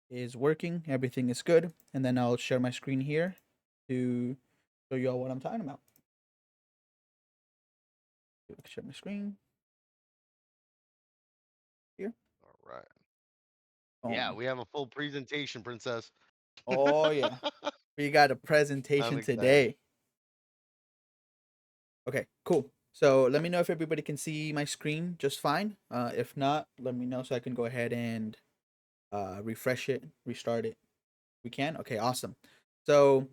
is working. Everything is good. And then I'll share my screen here to show you all what I'm talking about. Share my screen here. All right. Yeah, Boom. we have a full presentation, princess. Oh yeah, we got a I'm presentation excited. today. Okay, cool. So let me know if everybody can see my screen just fine. If not, let me know so I can go ahead and refresh it, restart it. We can? Okay, awesome. So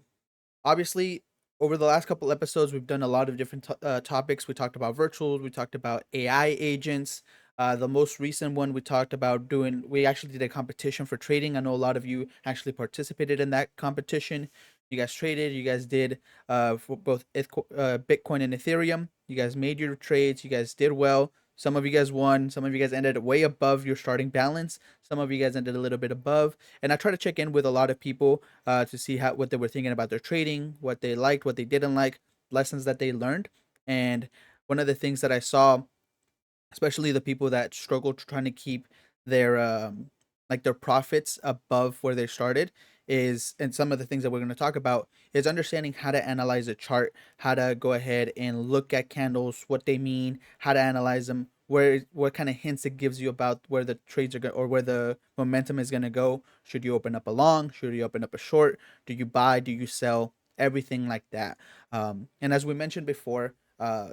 obviously, over the last couple episodes, we've done a lot of different topics. We talked about virtuals, we talked about AI agents. The most recent one we talked about doing, we actually did a competition for trading. I know a lot of you actually participated in that competition. You guys traded, you guys did for both Bitcoin and Ethereum. You guys made your trades, you guys did well. Some of you guys won, some of you guys ended way above your starting balance, some of you guys ended a little bit above. And I try to check in with a lot of people to see how what they were thinking about their trading, what they liked, what they didn't like, lessons that they learned. And one of the things that I saw, especially the people that struggle trying to keep their like their profits above where they started, is, and some of the things that we're going to talk about is understanding how to analyze a chart, how to go ahead and look at candles, what they mean, how to analyze them, where what kind of hints it gives you about where the trades are going or where the momentum is going to go. Should you open up a long, should you open up a short, do you buy, do you sell, everything like that. And as we mentioned before,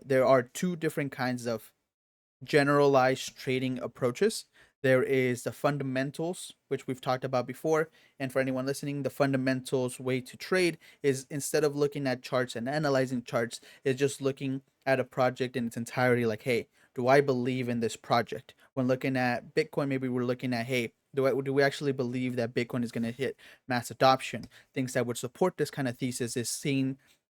there are two different kinds of generalized trading approaches. There is the fundamentals, which we've talked about before. And for anyone listening, the fundamentals way to trade is, instead of looking at charts and analyzing charts, is just looking at a project in its entirety. Like, hey, do I believe in this project? When looking at Bitcoin, maybe we're looking at, hey, do we actually believe that Bitcoin is going to hit mass adoption? Things that would support this kind of thesis is seeing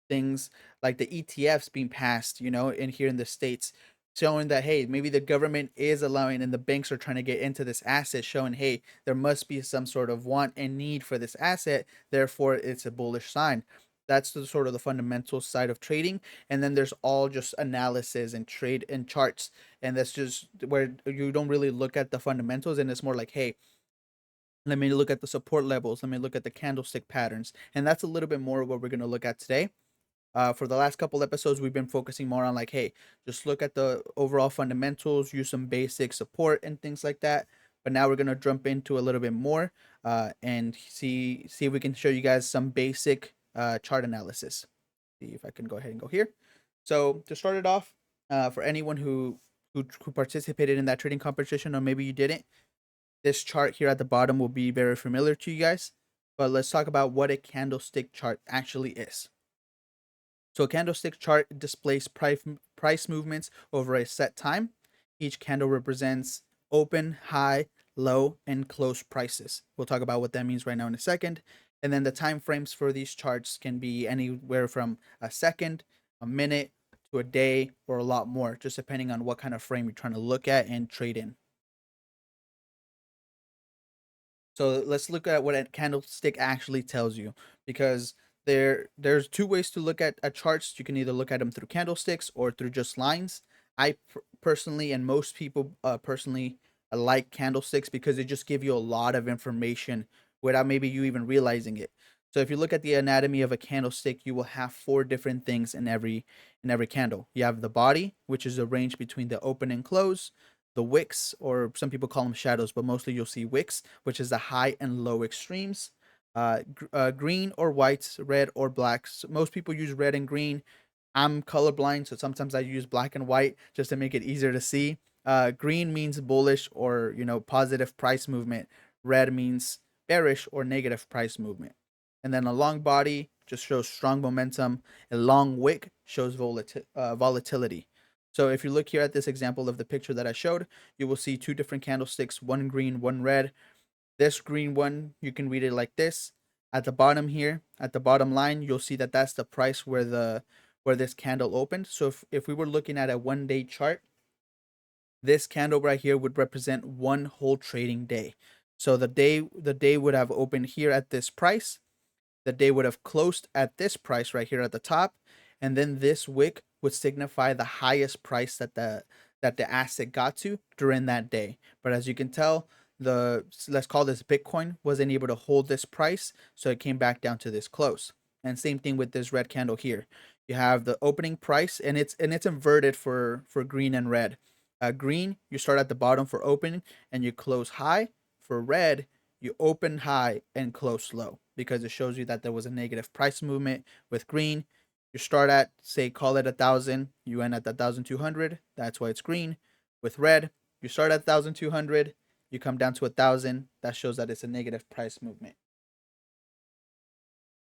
things like the ETFs being passed, in here in the States, showing that, hey, maybe the government is allowing and the banks are trying to get into this asset, showing, hey, there must be some sort of want and need for this asset, therefore it's a bullish sign. That's the sort of the fundamental side of trading. And then there's all just analysis and trade and charts, and that's just where you don't really look at the fundamentals, and it's more like, hey, let me look at the support levels, let me look at the candlestick patterns. And that's a little bit more of what we're going to look at today. For the last couple episodes, we've been focusing more on, like, hey, just look at the overall fundamentals, use some basic support and things like that. But now we're gonna jump into a little bit more and see if we can show you guys some basic chart analysis. See if I can go ahead and go here. So to start it off, for anyone who participated in that trading competition, or maybe you didn't, this chart here at the bottom will be very familiar to you guys. But let's talk about what a candlestick chart actually is. So a candlestick chart displays price movements over a set time. Each candle represents open, high, low, and close prices. We'll talk about what that means right now in a second. And then the time frames for these charts can be anywhere from a second, a minute, to a day, or a lot more, just depending on what kind of frame you're trying to look at and trade in. So let's look at what a candlestick actually tells you, because there's two ways to look at charts. You can either look at them through candlesticks or through just lines. I personally, and most people personally, like candlesticks because they just give you a lot of information without maybe you even realizing it. So if you look at the anatomy of a candlestick, you will have four different things in every candle. You have the body, which is arranged between the open and close, the wicks, or some people call them shadows, but mostly you'll see wicks, which is the high and low extremes. Green or white, red or black. So most people use red and green. I'm colorblind, so sometimes I use black and white just to make it easier to see. Green means bullish or positive price movement. Red means bearish or negative price movement. And then a long body just shows strong momentum. A long wick shows volatility. So if you look here at this example of the picture that I showed, you will see two different candlesticks, one green, one red. This green one, you can read it like this. At the bottom here, at the bottom line, you'll see that that's the price where this candle opened. So if we were looking at a 1 day chart, this candle right here would represent one whole trading day. So the day would have opened here at this price, the day would have closed at this price right here at the top, and then this wick would signify the highest price that the asset got to during that day. But as you can tell, let's call this Bitcoin, wasn't able to hold this price, so it came back down to this close. And same thing with this red candle here. You have the opening price, and it's inverted for green and red. Green, you start at the bottom for opening and you close high. For red, you open high and close low because it shows you that there was a negative price movement. With green, you start at, say, call it 1,000, you end at 1,200. That's why it's green. With red, you start at 1,200, you come down to 1,000. That shows that it's a negative price movement.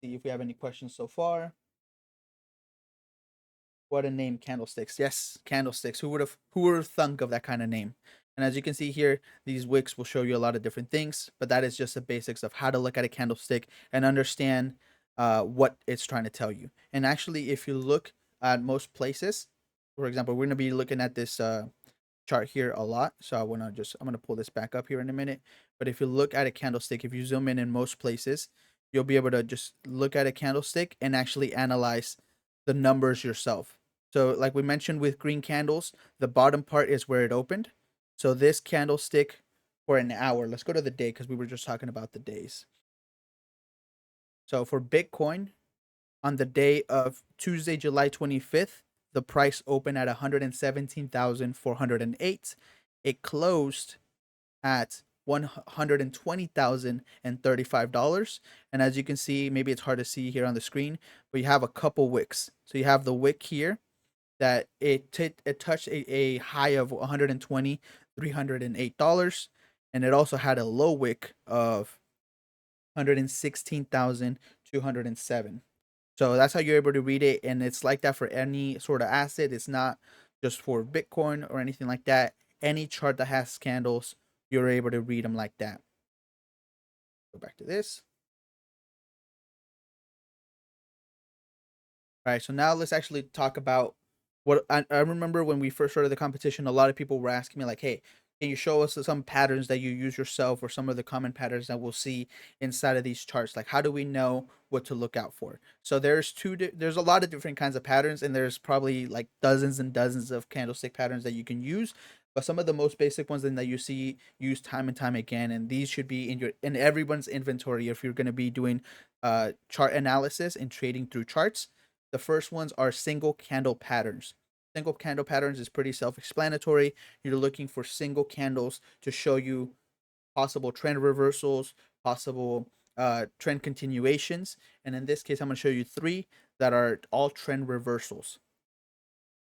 See if we have any questions so far. What a name, candlesticks. Yes, candlesticks. Who would have thunk of that kind of name? And as you can see here, these wicks will show you a lot of different things, but that is just the basics of how to look at a candlestick and understand what it's trying to tell you. And actually, if you look at most places, for example, we're going to be looking at this chart here a lot. So I'm gonna pull this back up here in a minute. But if you look at a candlestick, if you zoom in most places, you'll be able to just look at a candlestick and actually analyze the numbers yourself. So like we mentioned with green candles, the bottom part is where it opened. So this candlestick for an hour, let's go to the day because we were just talking about the days. So for Bitcoin, on the day of Tuesday, July 25th, the price opened at 117,408. It closed at $120,035. And as you can see, maybe it's hard to see here on the screen, but you have a couple wicks. So you have the wick here that it touched a high of $120,308, and it also had a low wick of 116,207. So that's how you're able to read it. And it's like that for any sort of asset. It's not just for Bitcoin or anything like that. Any chart that has candles, you're able to read them like that. Go back to this. All right, so now let's actually talk about what I remember when we first started the competition. A lot of people were asking me, like, hey, can you show us some patterns that you use yourself or some of the common patterns that we'll see inside of these charts? Like, how do we know what to look out for? So there's a lot of different kinds of patterns, and there's probably like dozens and dozens of candlestick patterns that you can use. But some of the most basic ones that you see used time and time again, and these should be in everyone's inventory if you're going to be doing chart analysis and trading through charts. The first ones are single candle patterns. Single candle patterns is pretty self-explanatory. You're looking for single candles to show you possible trend reversals, possible trend continuations. And in this case, I'm going to show you three that are all trend reversals.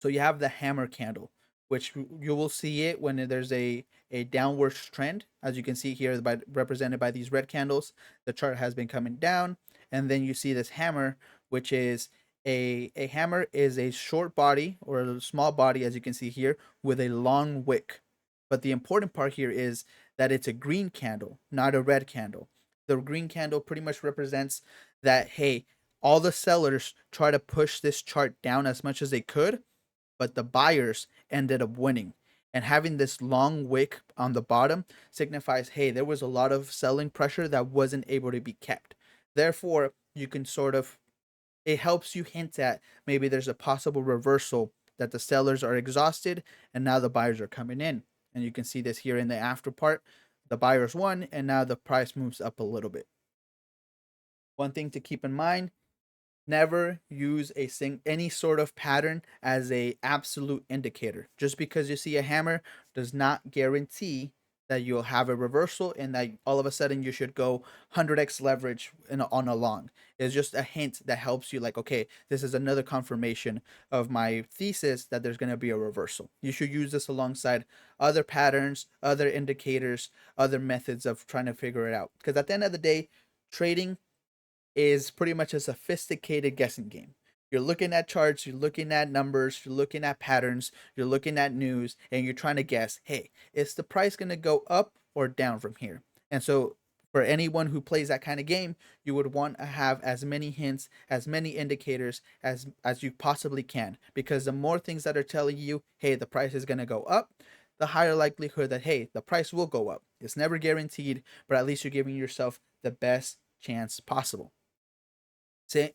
So you have the hammer candle, which you will see it when there's a downward trend. As you can see here, represented by these red candles, the chart has been coming down. And then you see this hammer, which is a hammer is a short body or a small body, as you can see here, with a long wick. But the important part here is that it's a green candle, not a red candle. The green candle pretty much represents that, hey, all the sellers try to push this chart down as much as they could, but the buyers ended up winning. And having this long wick on the bottom signifies, hey, there was a lot of selling pressure that wasn't able to be kept. Therefore, you can sort of, it helps you hint at maybe there's a possible reversal that the sellers are exhausted and now the buyers are coming in. And you can see this here in the after part. The buyers won and now the price moves up a little bit. One thing to keep in mind, never use any sort of pattern as a absolute indicator. Just because you see a hammer does not guarantee that you'll have a reversal and that all of a sudden you should go 100x leverage on a long. It's just a hint that helps you, like, okay, this is another confirmation of my thesis that there's going to be a reversal. You should use this alongside other patterns, other indicators, other methods of trying to figure it out, because at the end of the day, trading is pretty much a sophisticated guessing game. You're looking at charts, you're looking at numbers, you're looking at patterns, you're looking at news, and you're trying to guess, hey, is the price going to go up or down from here? And so, for anyone who plays that kind of game, you would want to have as many hints, as many indicators as you possibly can, because the more things that are telling you, hey, the price is going to go up, the higher likelihood that, hey, the price will go up. It's never guaranteed, but at least you're giving yourself the best chance possible.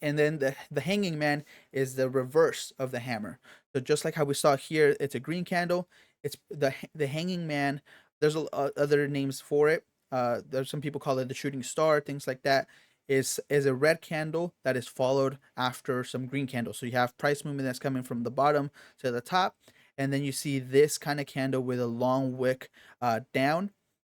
And then the hanging man is the reverse of the hammer. So just like how we saw here, it's a green candle. It's the hanging man there's other names for it. There's some people call it the shooting star, things like that. Is a red candle that is followed after some green candles. So you have price movement that's coming from the bottom to the top, and then you see this kind of candle with a long wick down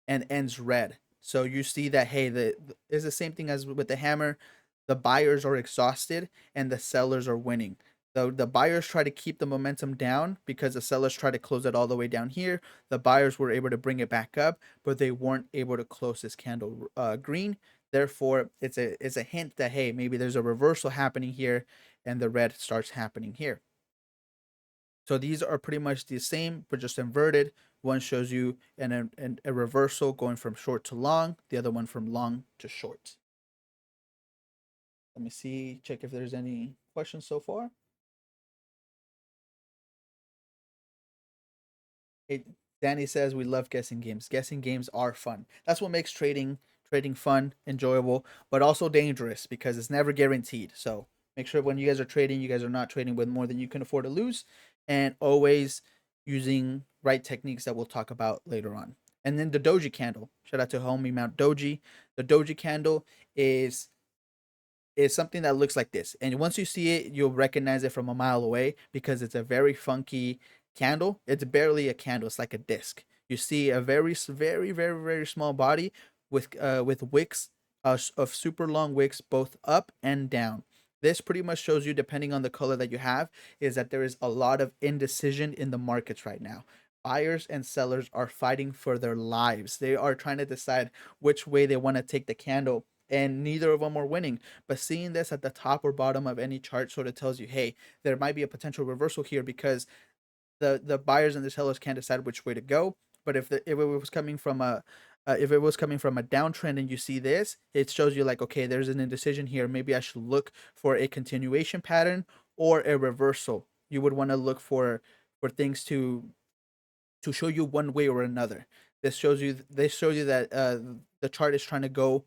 and ends red. So you see that hey, is the same thing as with the hammer. The buyers are exhausted and the sellers are winning. The buyers try to keep the momentum down because the sellers try to close it all the way down here. The buyers were able to bring it back up, but they weren't able to close this candle green. Therefore, it's a hint that hey, maybe there's a reversal happening here, and the red starts happening here. So these are pretty much the same, but just inverted. One shows you a reversal going from short to long, the other one from long to short. Let me see, check if there's any questions so far. It, Danny says we love guessing games. Guessing games are fun. That's what makes trading fun, enjoyable, but also dangerous because it's never guaranteed. So make sure when you guys are trading, you guys are not trading with more than you can afford to lose, and always using right techniques that we'll talk about later on. And then the doji candle. Shout out to homie Mount Doji. The doji candle is is something that looks like this. And once you see it, you'll recognize it from a mile away because it's a very funky candle. It's barely a candle, it's like a disc. You see a very small body with wicks of super long wicks both up and down. This pretty much shows you, depending on the color that you have, is that there is a lot of indecision in the markets right now. Buyers and sellers are fighting for their lives. They are trying to decide which way they want to take the candle, and neither of them are winning. But seeing this at the top or bottom of any chart sort of tells you, hey, there might be a potential reversal here because the buyers and the sellers can't decide which way to go. But if it was coming from a if it was coming from a downtrend and you see this, it shows you like, okay, there's an indecision here. Maybe I should look for a continuation pattern or a reversal. You would want to look for things to show you one way or another. This shows you that the chart is trying to go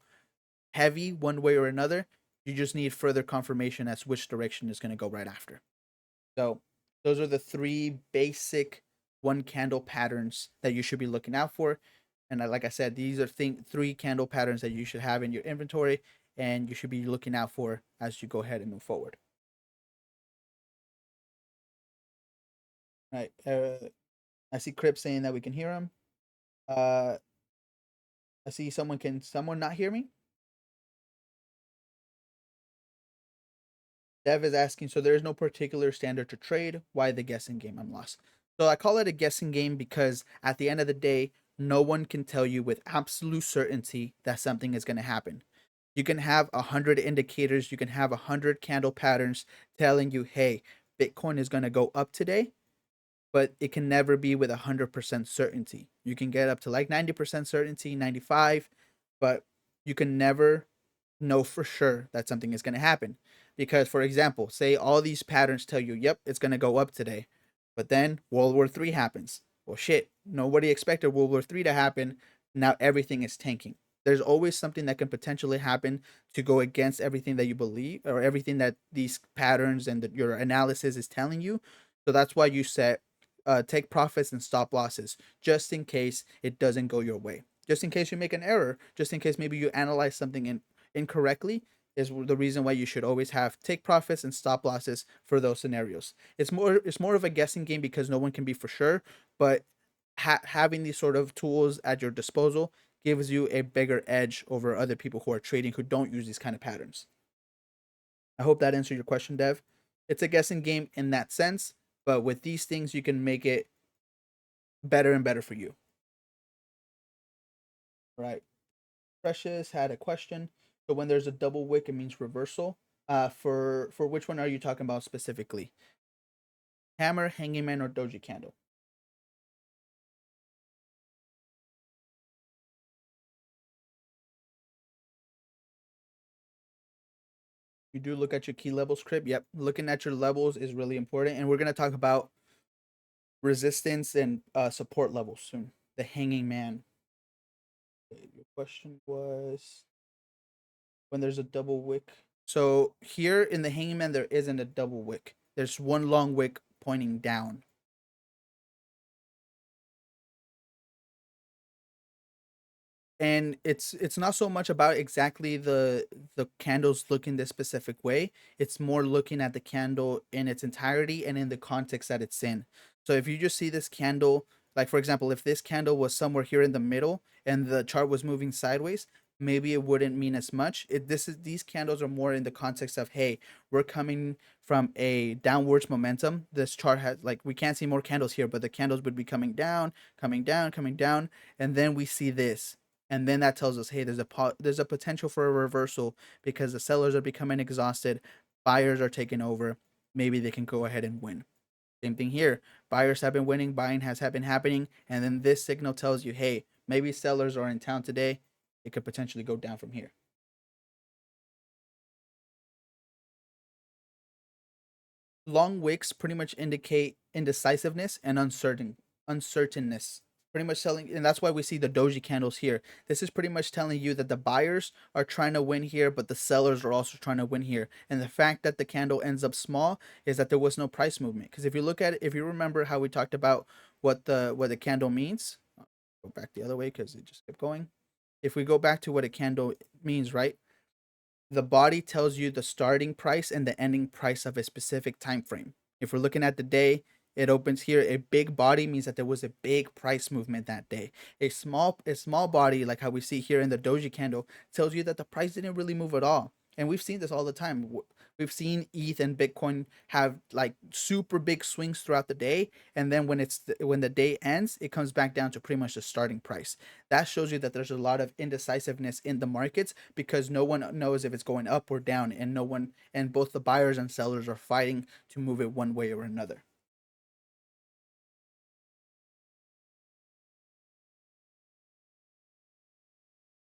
heavy one way or another. You just need further confirmation as which direction is going to go right after. So those are the three basic one candle patterns that you should be looking out for. And like I said, these are three candle patterns that you should have in your inventory and you should be looking out for as you go ahead and move forward. All right. I see Crip saying that we can hear him. Uh, I see someone not hear me? Dev is asking, so there is no particular standard to trade. Why the guessing game? I'm lost. So I call it a guessing game because at the end of the day, no one can tell you with absolute certainty that something is going to happen. You can have 100 indicators, you can have 100 candle patterns telling you, hey, Bitcoin is going to go up today, but it can never be with 100% certainty. You can get up to like 90% certainty, 95, but you can never know for sure that something is going to happen. Because, for example, say all these patterns tell you, yep, it's going to go up today, but then World War III happens. Well, shit, nobody expected World War III to happen. Now everything is tanking. There's always something that can potentially happen to go against everything that you believe or everything that these patterns and your analysis is telling you. So that's why you set take profits and stop losses just in case it doesn't go your way. Just in case you make an error, just in case maybe you analyze something incorrectly, is the reason why you should always have take profits and stop losses for those scenarios. It's more of a guessing game because no one can be for sure, but having these sort of tools at your disposal gives you a bigger edge over other people who are trading who don't use these kind of patterns. I hope that answered your question, Dev. It's a guessing game in that sense, but with these things you can make it better and better for you. Right. Precious had a question. So when there's a double wick, it means reversal. For which one are you talking about specifically? Hammer, hanging man, or doji candle? You do look at your key levels, Crib. Yep, looking at your levels is really important, and we're gonna talk about resistance and support levels soon. The hanging man. Your question was when there's a double wick. So here in the hanging man, there isn't a double wick. There's one long wick pointing down. and it's not so much about exactly the candles looking this specific way. It's more looking at the candle in its entirety and in the context that it's in. So if you just see this candle, like for example, if this candle was somewhere here in the middle and the chart was moving sideways, maybe it wouldn't mean as much. These candles are more in the context of, hey, we're coming from a downwards momentum. This chart has, like, we can't see more candles here, but the candles would be coming down, coming down, coming down, and then we see this, and then that tells us, hey, there's a potential for a reversal because the sellers are becoming exhausted, buyers are taking over, maybe they can go ahead and win. Same thing here, buyers have been winning, buying has been happening, and then this signal tells you, hey, maybe sellers are in town today, it could potentially go down from here. Long wicks pretty much indicate indecisiveness and uncertainness. Pretty much telling, and that's why we see the doji candles here. This is pretty much telling you that the buyers are trying to win here, but the sellers are also trying to win here. And the fact that the candle ends up small is that there was no price movement. Because if you look at it, if you remember how we talked about what the candle means, go back the other way because it just kept going. If we go back to what a candle means, right? The body tells you the starting price and the ending price of a specific time frame. If we're looking at the day, it opens here. A big body means that there was a big price movement that day. A small body, like how we see here in the doji candle, tells you that the price didn't really move at all. And we've seen this all the time. We've seen ETH and Bitcoin have like super big swings throughout the day, and then when the day ends, it comes back down to pretty much the starting price. That shows you that there's a lot of indecisiveness in the markets because no one knows if it's going up or down, and no one and both the buyers and sellers are fighting to move it one way or another.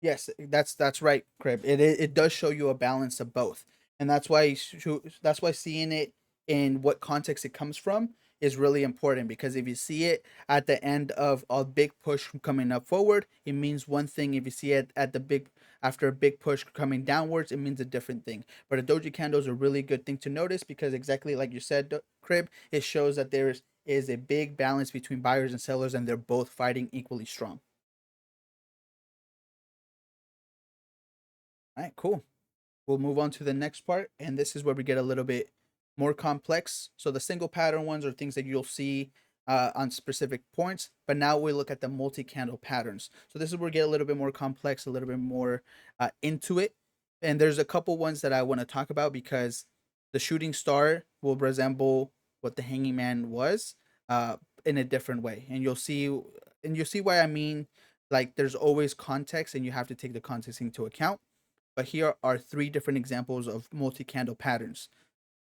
Yes, that's right, Crib. It does show you a balance of both, and that's why seeing it in what context it comes from is really important. Because if you see it at the end of a big push coming up forward, it means one thing. If you see it at the big after a big push coming downwards, it means a different thing. But a doji candle is a really good thing to notice because exactly like you said, Crib, it shows that there is a big balance between buyers and sellers, and they're both fighting equally strong. All right, cool. We'll move on to the next part, and this is where we get a little bit more complex. So the single pattern ones are things that you'll see on specific points, but now we look at the multi-candle patterns. So this is where we get a little bit more complex, a little bit more into it. And there's a couple ones that I want to talk about because the shooting star will resemble what the hanging man was in a different way, and you'll see why I mean. Like, there's always context, and you have to take the context into account. But here are three different examples of multi-candle patterns: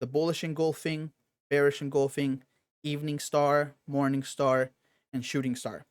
the bullish engulfing, bearish engulfing, evening star, morning star, and shooting star.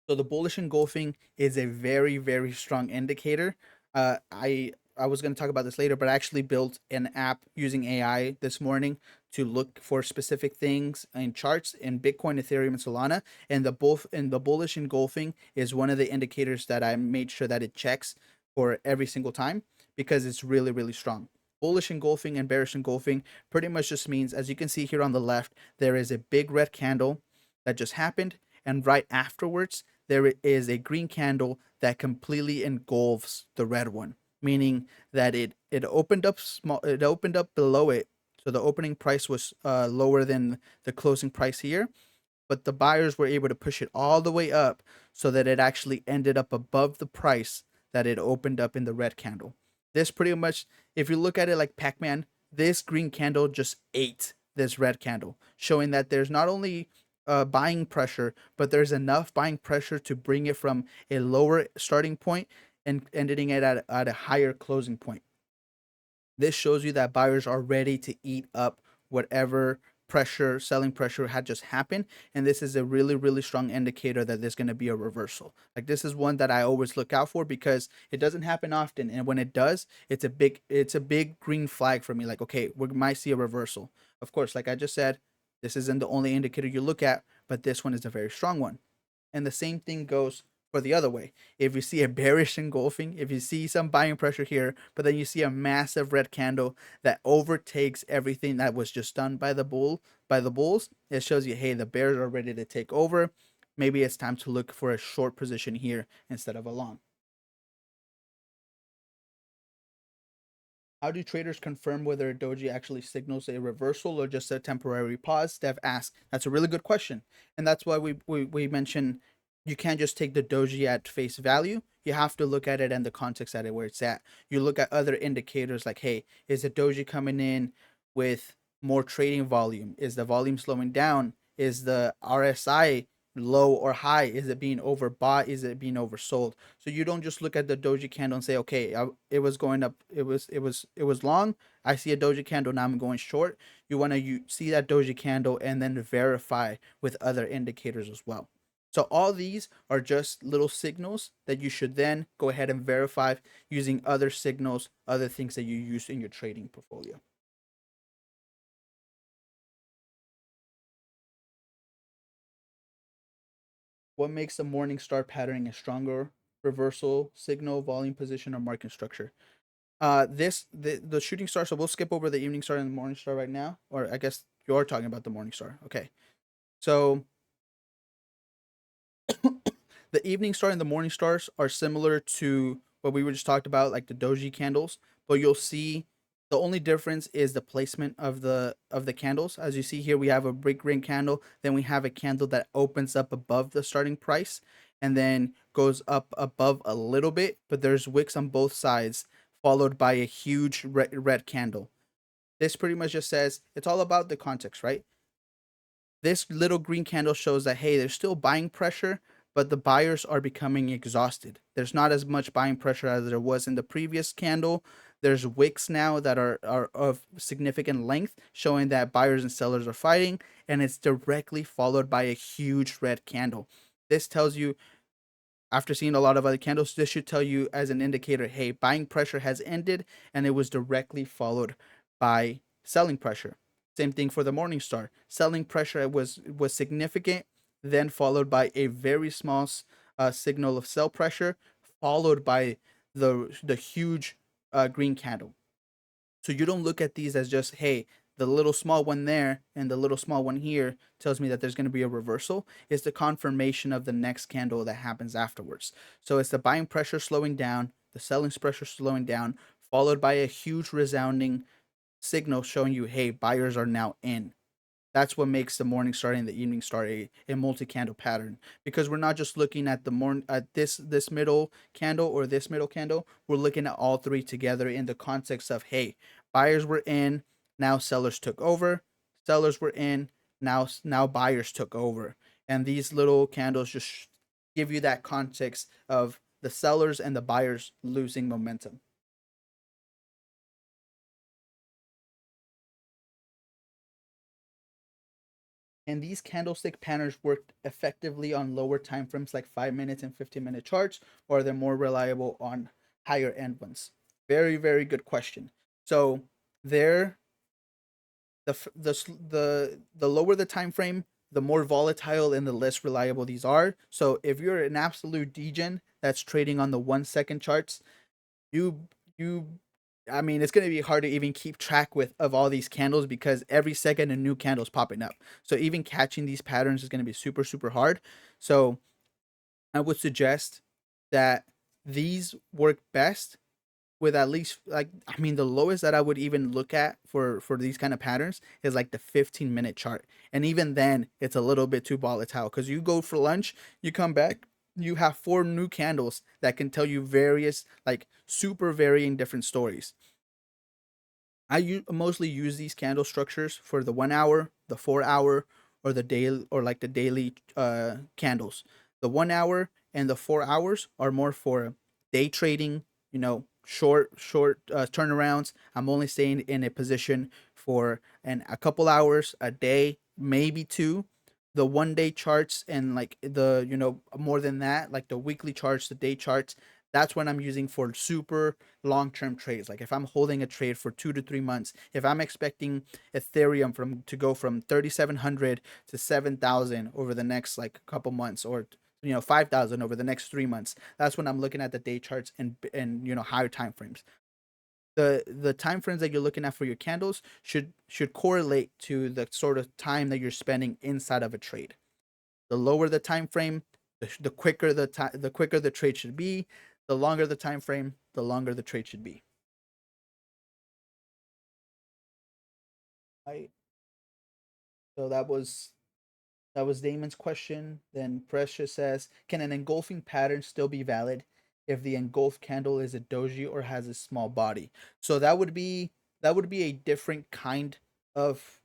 So the bullish engulfing is a very, very strong indicator. I was going to talk about this later, but I actually built an app using AI this morning to look for specific things in charts in Bitcoin, Ethereum, and Solana. And the bullish engulfing is one of the indicators that I made sure that it checks for every single time because it's really, really strong. Bullish engulfing and bearish engulfing pretty much just means, as you can see here on the left, there is a big red candle that just happened, and right afterwards there is a green candle that completely engulfs the red one, meaning that it opened up small, it opened up below it. So the opening price was lower than the closing price here, but the buyers were able to push it all the way up so that it actually ended up above the price that it opened up in the red candle. This pretty much, if you look at it like Pac-Man, this green candle just ate this red candle, showing that there's not only buying pressure, but there's enough buying pressure to bring it from a lower starting point and ending it at a higher closing point. This shows you that buyers are ready to eat up whatever selling pressure had just happened. And this is a really, really strong indicator that there's going to be a reversal. Like, this is one that I always look out for because it doesn't happen often. And when it does, it's a big green flag for me. Like, okay, we might see a reversal. Of course, like I just said, this isn't the only indicator you look at, but this one is a very strong one. And the same thing goes for the other way. If you see a bearish engulfing, if you see some buying pressure here, but then you see a massive red candle that overtakes everything that was just done by the bulls, it shows you, hey, the bears are ready to take over. maybe it's time to look for a short position here instead of a long. How do traders confirm whether a doji actually signals a reversal or just a temporary pause? Steph asks. That's a really good question. And that's why we mentioned you can't just take the doji at face value. You have to look at it and the context at it where it's at. You look at other indicators like, hey, is the doji coming in with more trading volume? Is the volume slowing down? Is the RSI low or high? Is it being overbought? Is it being oversold? So you don't just look at the doji candle and say, okay, it was going up, it was long. I see a doji candle, now I'm going short. You want to see that doji candle and then verify with other indicators as well. So all these are just little signals that you should then go ahead and verify using other signals, other things that you use in your trading portfolio. What makes the morning star patterning a stronger reversal signal, volume position, or market structure? The shooting star. So we'll skip over the evening star and the morning star right now, or I guess you're talking about the morning star. Okay, so the evening star and the morning stars are similar to what we were just talked about, like the doji candles, but you'll see the only difference is the placement of the candles. As you see here, we have a big green candle, then we have a candle that opens up above the starting price and then goes up above a little bit, but there's wicks on both sides, followed by a huge red candle. This pretty much just says it's all about the context, right? This little green candle shows that, hey, there's still buying pressure, but the buyers are becoming exhausted. There's not as much buying pressure as there was in the previous candle. There's wicks now that are of significant length, showing that buyers and sellers are fighting, and it's directly followed by a huge red candle. This tells you, after seeing a lot of other candles, this should tell you as an indicator, hey, buying pressure has ended, and it was directly followed by selling pressure. Same thing for the morning star. Selling pressure was significant, then followed by a very small signal of sell pressure, followed by the huge green candle. So you don't look at these as just, hey, the little small one there and the little small one here tells me that there's going to be a reversal. It's the confirmation of the next candle that happens afterwards. So it's the buying pressure slowing down, the selling pressure slowing down, followed by a huge resounding signal showing you, hey, buyers are now in. That's what makes the morning star and the evening star a multi-candle pattern, because we're not just looking at the morning at this middle candle or this middle candle. We're looking at all three together in the context of, hey, buyers were in, now sellers took over, sellers were in, now buyers took over, and these little candles just give you that context of the sellers and the buyers losing momentum. And these candlestick patterns work effectively on lower time frames like 5 minutes and 15-minute charts, or they're more reliable on higher end ones? Very, very good question. So they're the lower the time frame, the more volatile and the less reliable these are. So if you're an absolute degen that's trading on the 1 second charts, you you I mean, it's gonna be hard to even keep track with of all these candles because every second a new candle's popping up. So even catching these patterns is gonna be super, super hard. So I would suggest that these work best with at least, like, I mean, the lowest that I would even look at for these kind of patterns is like the 15-minute chart. And even then it's a little bit too volatile because you go for lunch, you come back, you have four new candles that can tell you various, like, super varying different stories. Mostly use these candle structures for the 1 hour, the 4 hour, or the daily, or like the daily candles. The 1 hour and the 4 hours are more for day trading. Short turnarounds. I'm only staying in a position for a couple hours, a day, maybe two. The 1 day charts and like the more than that, like the weekly charts, the day charts, that's when I'm using for super long-term trades. Like if I'm holding a trade for 2 to 3 months, if I'm expecting Ethereum to go from 3,700 to 7,000 over the next like couple months, or 5,000 over the next 3 months, that's when I'm looking at the day charts and higher time frames. The time frames that you're looking at for your candles should correlate to the sort of time that you're spending inside of a trade. The lower the time frame, the quicker the quicker the trade should be. The longer the time frame, the longer the trade should be. Right. So that was Damon's question. Then Precious says, "Can an engulfing pattern still be valid if the engulfed candle is a doji or has a small body?" So that would be a different kind of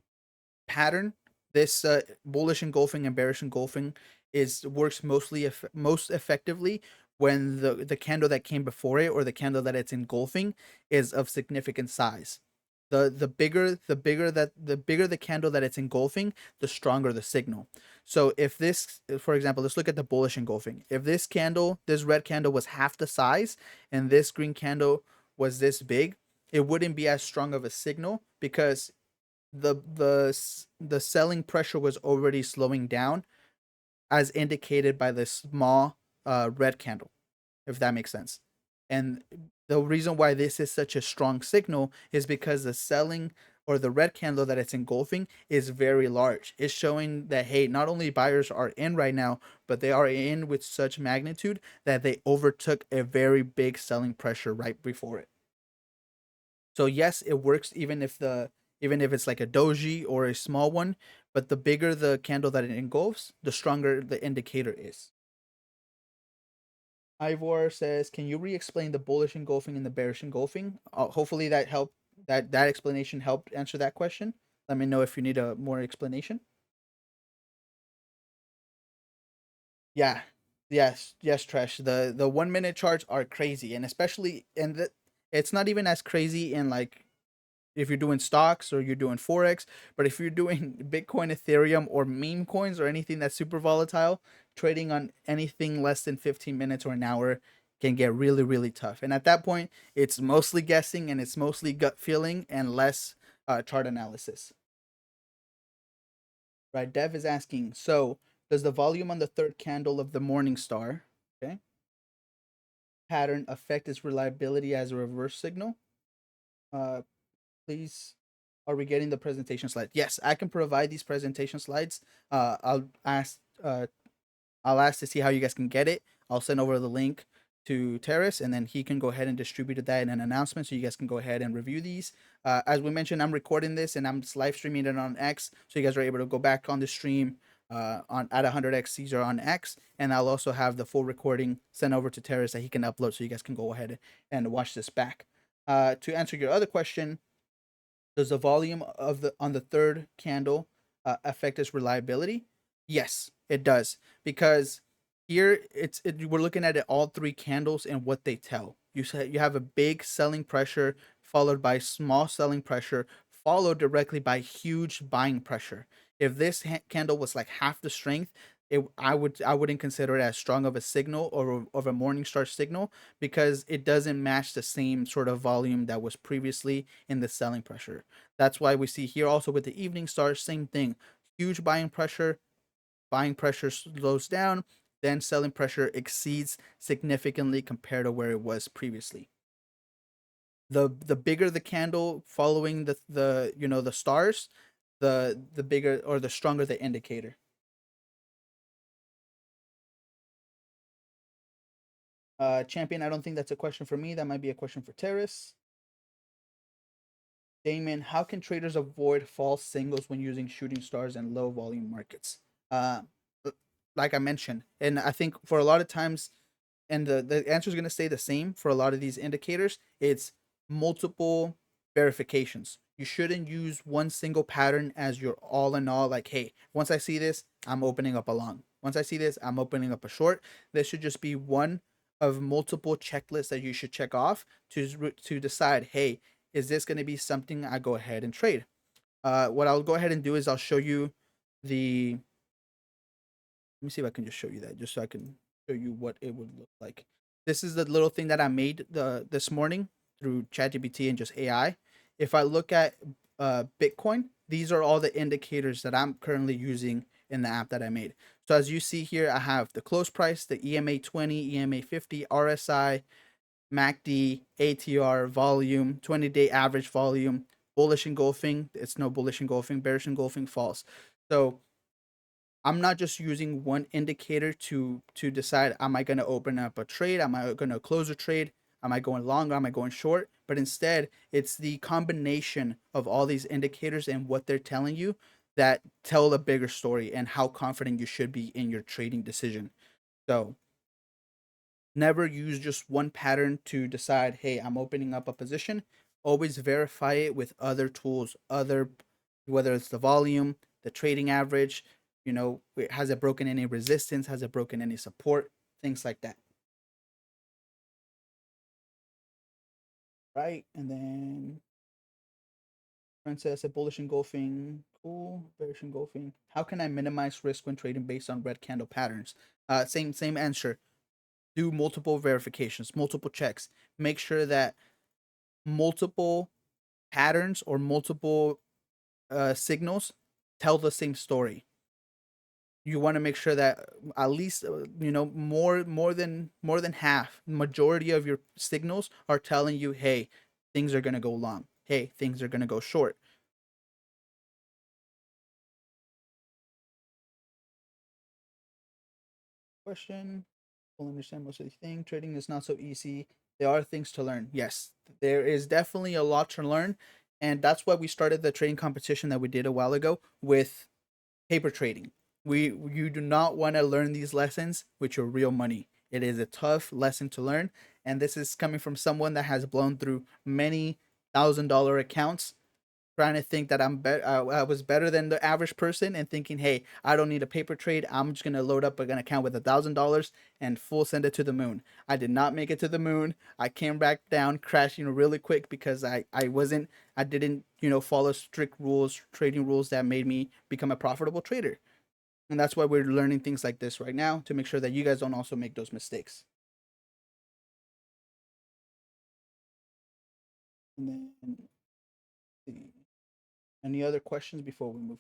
pattern. This bullish engulfing and bearish engulfing is works most effectively when the candle that came before it or the candle that it's engulfing is of significant size. The bigger the candle that it's engulfing, the stronger the signal. So if this, for example, let's look at the bullish engulfing. If this red candle was half the size and this green candle was this big, it wouldn't be as strong of a signal because the selling pressure was already slowing down, as indicated by the small red candle, if that makes sense. And the reason why this is such a strong signal is because the selling or the red candle that it's engulfing is very large. It's showing that, hey, not only buyers are in right now, but they are in with such magnitude that they overtook a very big selling pressure right before it. So yes, it works even if it's like a doji or a small one, but the bigger the candle that it engulfs, the stronger the indicator is. Ivor says, "Can you re-explain the bullish engulfing and the bearish engulfing?" Hopefully that helped. That explanation helped answer that question. Let me know if you need a more explanation. Yeah, yes, Tresh. The 1 minute charts are crazy, and especially it's not even as crazy in like if you're doing stocks or you're doing forex, but if you're doing Bitcoin, Ethereum, or meme coins or anything that's super volatile, trading on anything less than 15 minutes or an hour can get really really tough. And at that point, it's mostly guessing and it's mostly gut feeling and less chart analysis. Right? Dev is asking, so does the volume on the third candle of the morning star, okay, pattern affect its reliability as a reverse signal? Uh, Please, are we getting the presentation slide? Yes, I can provide these presentation slides. I'll ask to see how you guys can get it. I'll send over the link to Terrace, and then he can go ahead and distribute that in an announcement, so you guys can go ahead and review these. As we mentioned, I'm recording this and I'm just live streaming it on X, so you guys are able to go back on the stream on at 100x Caesar on X, and I'll also have the full recording sent over to Terrace that he can upload, so you guys can go ahead and watch this back. To answer your other question, does the volume of the on the third candle affect its reliability? Yes, it does, because here we're looking at it all three candles and what they tell. You have a big selling pressure followed by small selling pressure followed directly by huge buying pressure. If this candle was like half the strength, I wouldn't consider it as strong of a signal or of a morning star signal, because it doesn't match the same sort of volume that was previously in the selling pressure. That's why we see here also with the evening stars, same thing. Huge buying pressure slows down, then selling pressure exceeds significantly compared to where it was previously. The bigger the candle following the stars, the bigger or the stronger the indicator. Champion, I don't think that's a question for me. That might be a question for Terrace. Damon, how can traders avoid false signals when using shooting stars and low volume markets? Uh, like I mentioned, and I think for a lot of times, and the answer is going to stay the same for a lot of these indicators. It's multiple verifications. You shouldn't use one single pattern as your all in all. Like, hey, once I see this, I'm opening up a long. Once I see this, I'm opening up a short. This should just be one of multiple checklists that you should check off to decide, hey, is this going to be something I go ahead and trade? What I'll go ahead and do is I'll show you the let me see if I can just show you that, just so I can show you what it would look like. This is the little thing that I made this morning through ChatGPT and just AI. If I look at Bitcoin, these are all the indicators that I'm currently using in the app that I made. So as you see here, I have the close price, the EMA 20, EMA 50, RSI, MACD, ATR, volume, 20-day average volume, bullish engulfing. It's no bullish engulfing, bearish engulfing, false. So I'm not just using one indicator to decide, am I going to open up a trade, am I going to close a trade, am I going long, am I going short, but instead it's the combination of all these indicators and what they're telling you that tell a bigger story and how confident you should be in your trading decision. So never use just one pattern to decide, hey, I'm opening up a position. Always verify it with other tools, other, whether it's the volume, the trading average, has it broken any resistance, has it broken any support, things like that. Right. And then Princess said bullish engulfing. Cool. Bearish engulfing. How can I minimize risk when trading based on red candle patterns? Same answer. Do multiple verifications, multiple checks. Make sure that multiple patterns or multiple signals tell the same story. You want to make sure that at least more than half, majority of your signals are telling you, hey, things are going to go long, hey, things are going to go short. Question. Will understand most of the thing. Trading is not so easy. There are things to learn. Yes, there is definitely a lot to learn, and that's why we started the trading competition that we did a while ago with paper trading. You do not want to learn these lessons with your real money. It is a tough lesson to learn, and this is coming from someone that has blown through many $1,000 accounts, trying to think that I was better than the average person, and thinking, hey, I don't need a paper trade. I'm just gonna load up an account with $1,000 and full send it to the moon. I did not make it to the moon. I came back down, crashing really quick because I didn't follow strict rules, trading rules that made me become a profitable trader. And that's why we're learning things like this right now to make sure that you guys don't also make those mistakes. And then, any other questions before we move?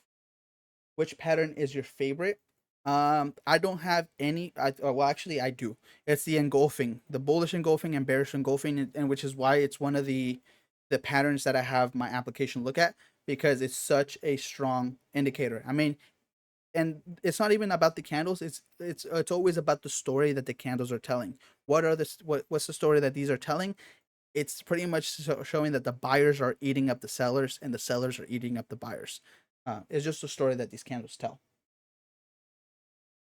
Which pattern is your favorite? I don't have any. Well, actually, I do. It's the engulfing, the bullish engulfing and bearish engulfing, and which is why it's one of the patterns that I have my application look at, because it's such a strong indicator. I mean, and it's not even about the candles. It's always about the story that the candles are telling. What's the story that these are telling? It's pretty much showing that the buyers are eating up the sellers and the sellers are eating up the buyers. It's just a story that these candles tell.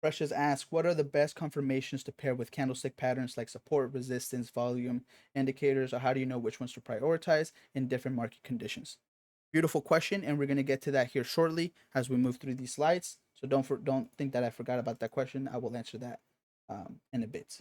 Precious asks, what are the best confirmations to pair with candlestick patterns like support, resistance, volume indicators, or how do you know which ones to prioritize in different market conditions? Beautiful question, and we're going to get to that here shortly as we move through these slides. So don't think that I forgot about that question. I will answer that in a bit.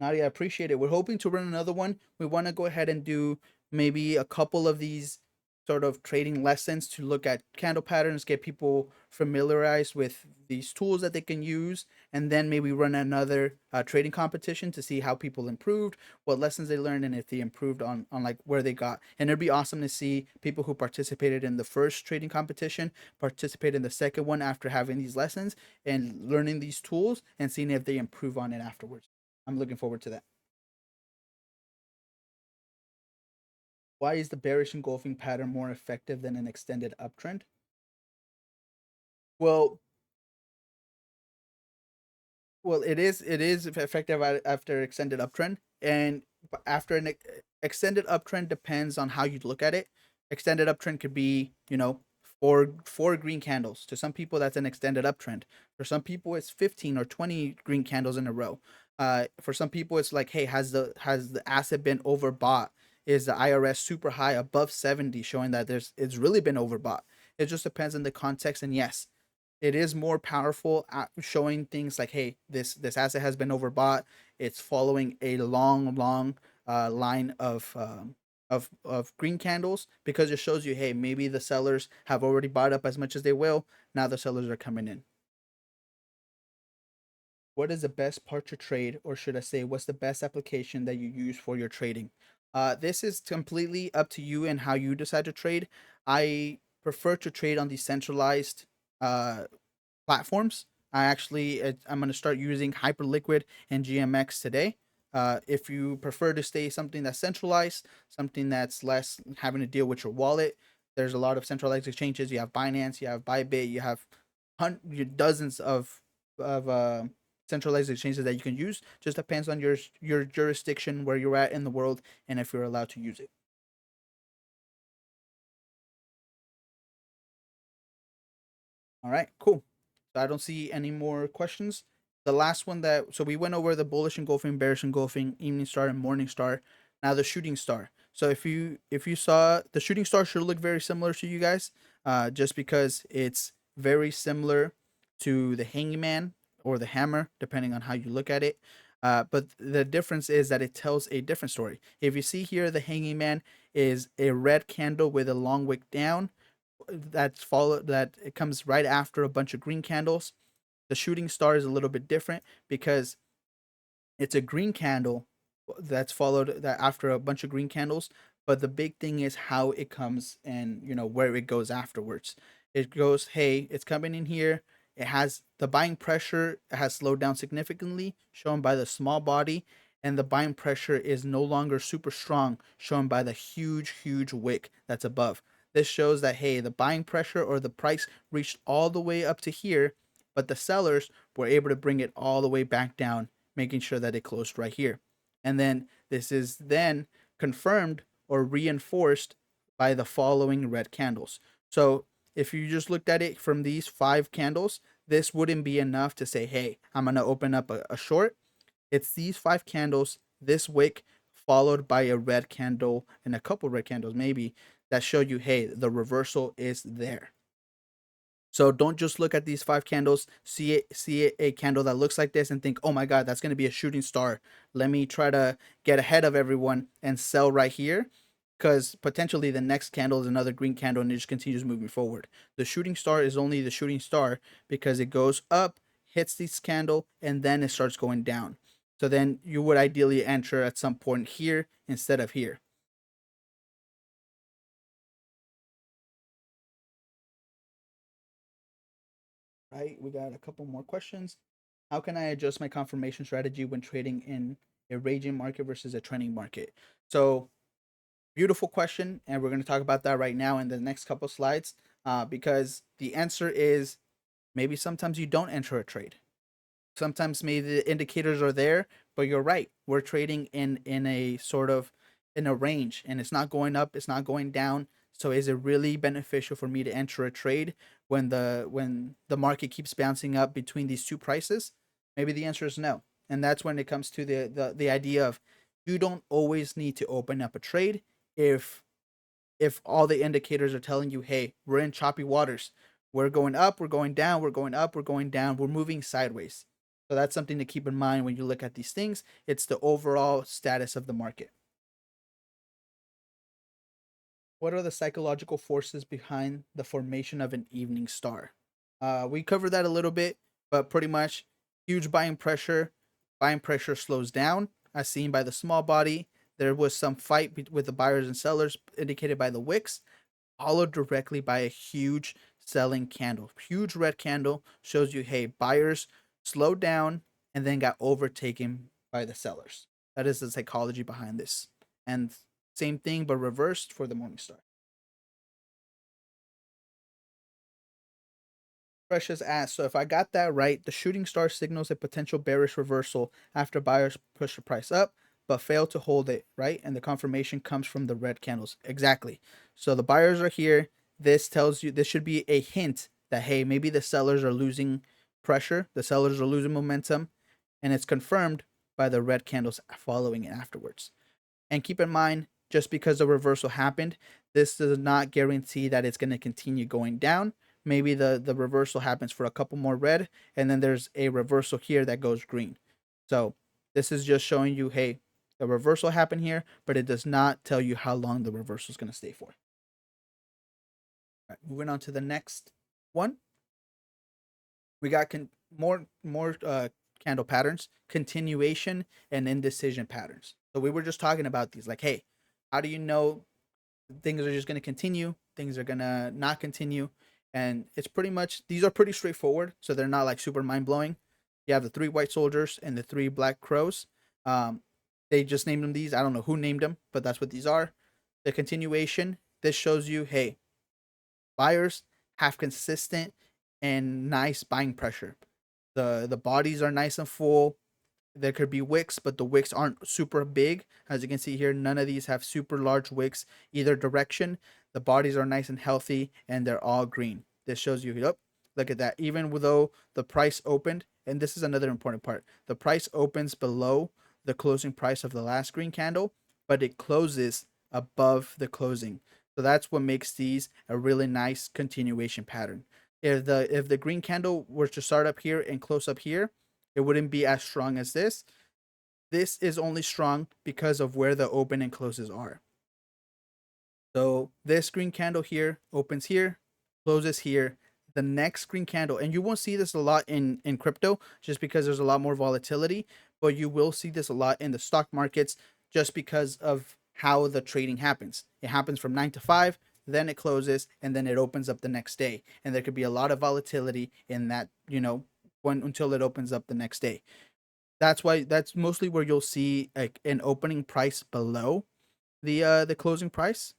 Nadia, I appreciate it. We're hoping to run another one. We want to go ahead and do maybe a couple of these sort of trading lessons to look at candle patterns, get people familiarized with these tools that they can use, and then maybe run another trading competition to see how people improved, what lessons they learned, and if they improved on like where they got. And it'd be awesome to see people who participated in the first trading competition participate in the second one after having these lessons and learning these tools and seeing if they improve on it afterwards. I'm looking forward to that. Why is the bearish engulfing pattern more effective than an extended uptrend? Well, it is effective after extended uptrend, and after an extended uptrend depends on how you look at it. Extended uptrend could be four green candles. To some people, that's an extended uptrend. For some people, it's 15 or 20 green candles in a row. For some people, it's like, hey, has the asset been overbought? Is the IRS super high above 70, showing that it's really been overbought? It just depends on the context, and yes, it is more powerful at showing things like, hey, this asset has been overbought. It's following a long line of green candles, because it shows you, hey, maybe the sellers have already bought up as much as they will. Now the sellers are coming in. What is the best part to trade, or should I say, what's the best application that you use for your trading? This is completely up to you and how you decide to trade. I prefer to trade on decentralized uh, platforms. I'm going to start using Hyperliquid and GMX today. If you prefer to stay something that's centralized, something that's less having to deal with your wallet, There's a lot of centralized exchanges. You have Binance, you have Bybit, you have dozens of centralized exchanges that you can use. Just depends on your jurisdiction, where you're at in the world, and if you're allowed to use it. All right, cool. So I don't see any more questions. The last one that so we went over the bullish engulfing, bearish engulfing, evening star, and morning star. Now the shooting star. So if you saw the shooting star should look very similar to you guys, just because it's very similar to the hangman or the hammer, depending on how you look at it. But the difference is that it tells a different story. If you see here, the hanging man is a red candle with a long wick down, that it comes right after a bunch of green candles. The shooting star is a little bit different because it's a green candle that's followed that after a bunch of green candles, but the big thing is how it comes and where it goes afterwards. It goes, hey, it's coming in here. It has the buying pressure has slowed down significantly, shown by the small body, and the buying pressure is no longer super strong, shown by the huge wick that's above. This shows that, hey, the buying pressure or the price reached all the way up to here, but the sellers were able to bring it all the way back down, making sure that it closed right here. And then this is then confirmed or reinforced by the following red candles. So if you just looked at it from these 5 candles, this wouldn't be enough to say, hey, I'm going to open up a short. It's these 5 candles, this wick, followed by a red candle and a couple red candles maybe, that show you, hey, the reversal is there. So don't just look at these 5 candles, see a candle that looks like this and think, oh my God, that's going to be a shooting star. Let me try to get ahead of everyone and sell right here. Because potentially the next candle is another green candle and it just continues moving forward. The shooting star is only the shooting star because it goes up, hits this candle, and then it starts going down. So then you would ideally enter at some point here instead of here. Right? We got a couple more questions. How can I adjust my confirmation strategy when trading in a raging market versus a trending market? So, beautiful question, and we're going to talk about that right now in the next couple slides. Because the answer is maybe sometimes you don't enter a trade. Sometimes maybe the indicators are there, but you're right. We're trading in a sort of in a range, and it's not going up, it's not going down. So is it really beneficial for me to enter a trade when the market keeps bouncing up between these two prices? Maybe the answer is no. And that's when it comes to the idea of you don't always need to open up a trade if all the indicators are telling you, hey, we're in choppy waters. We're going up, we're going down, we're going up, we're going down, we're moving sideways. So that's something to keep in mind when you look at these things. It's the overall status of the market. What are the psychological forces behind the formation of an evening star? We covered that a little bit, but pretty much huge buying pressure. Buying pressure slows down, as seen by the small body. There was some fight with the buyers and sellers, indicated by the wicks, followed directly by a huge selling candle. Huge red candle shows you, hey, buyers slowed down and then got overtaken by the sellers. That is the psychology behind this. And same thing, but reversed for the Morningstar. Precious asks, so if I got that right, the shooting star signals a potential bearish reversal after buyers push the price up, but fail to hold it, right? And the confirmation comes from the red candles. Exactly. So the buyers are here. This tells you, this should be a hint that, hey, maybe the sellers are losing pressure, the sellers are losing momentum, and it's confirmed by the red candles following it afterwards. And keep in mind, just because the reversal happened, this does not guarantee that it's going to continue going down. Maybe the reversal happens for a couple more red, and then there's a reversal here that goes green. So this is just showing you, hey, the reversal happened here, but it does not tell you how long the reversal is going to stay for. All right, moving on to the next one. We got more candle patterns, continuation, and indecision patterns. So we were just talking about these, like, hey, how do you know things are just going to continue, things are going to not continue? And it's pretty much, these are pretty straightforward, so they're not like super mind-blowing. You have the 3 white soldiers and the 3 black crows. um they just named them these. I don't know who named them, but that's what these are. The continuation, this shows you, hey, buyers have consistent and nice buying pressure. The bodies are nice and full. There could be wicks, but the wicks aren't super big. As you can see here, none of these have super large wicks either direction. The bodies are nice and healthy, and they're all green. This shows you, yep, look at that. Even though the price opened, and this is another important part, the price opens below the closing price of the last green candle, but it closes above the closing. So that's what makes these a really nice continuation pattern. If the green candle were to start up here and close up here, it wouldn't be as strong as this. This is only strong because of where the open and closes are. So this green candle here opens here, closes here. The next green candle, and you won't see this a lot in crypto just because there's a lot more volatility, but you will see this a lot in the stock markets just because of how the trading happens. It happens from 9 to 5, then it closes, and then it opens up the next day. And there could be a lot of volatility in that, until it opens up the next day. That's mostly where you'll see like an opening price below the closing price.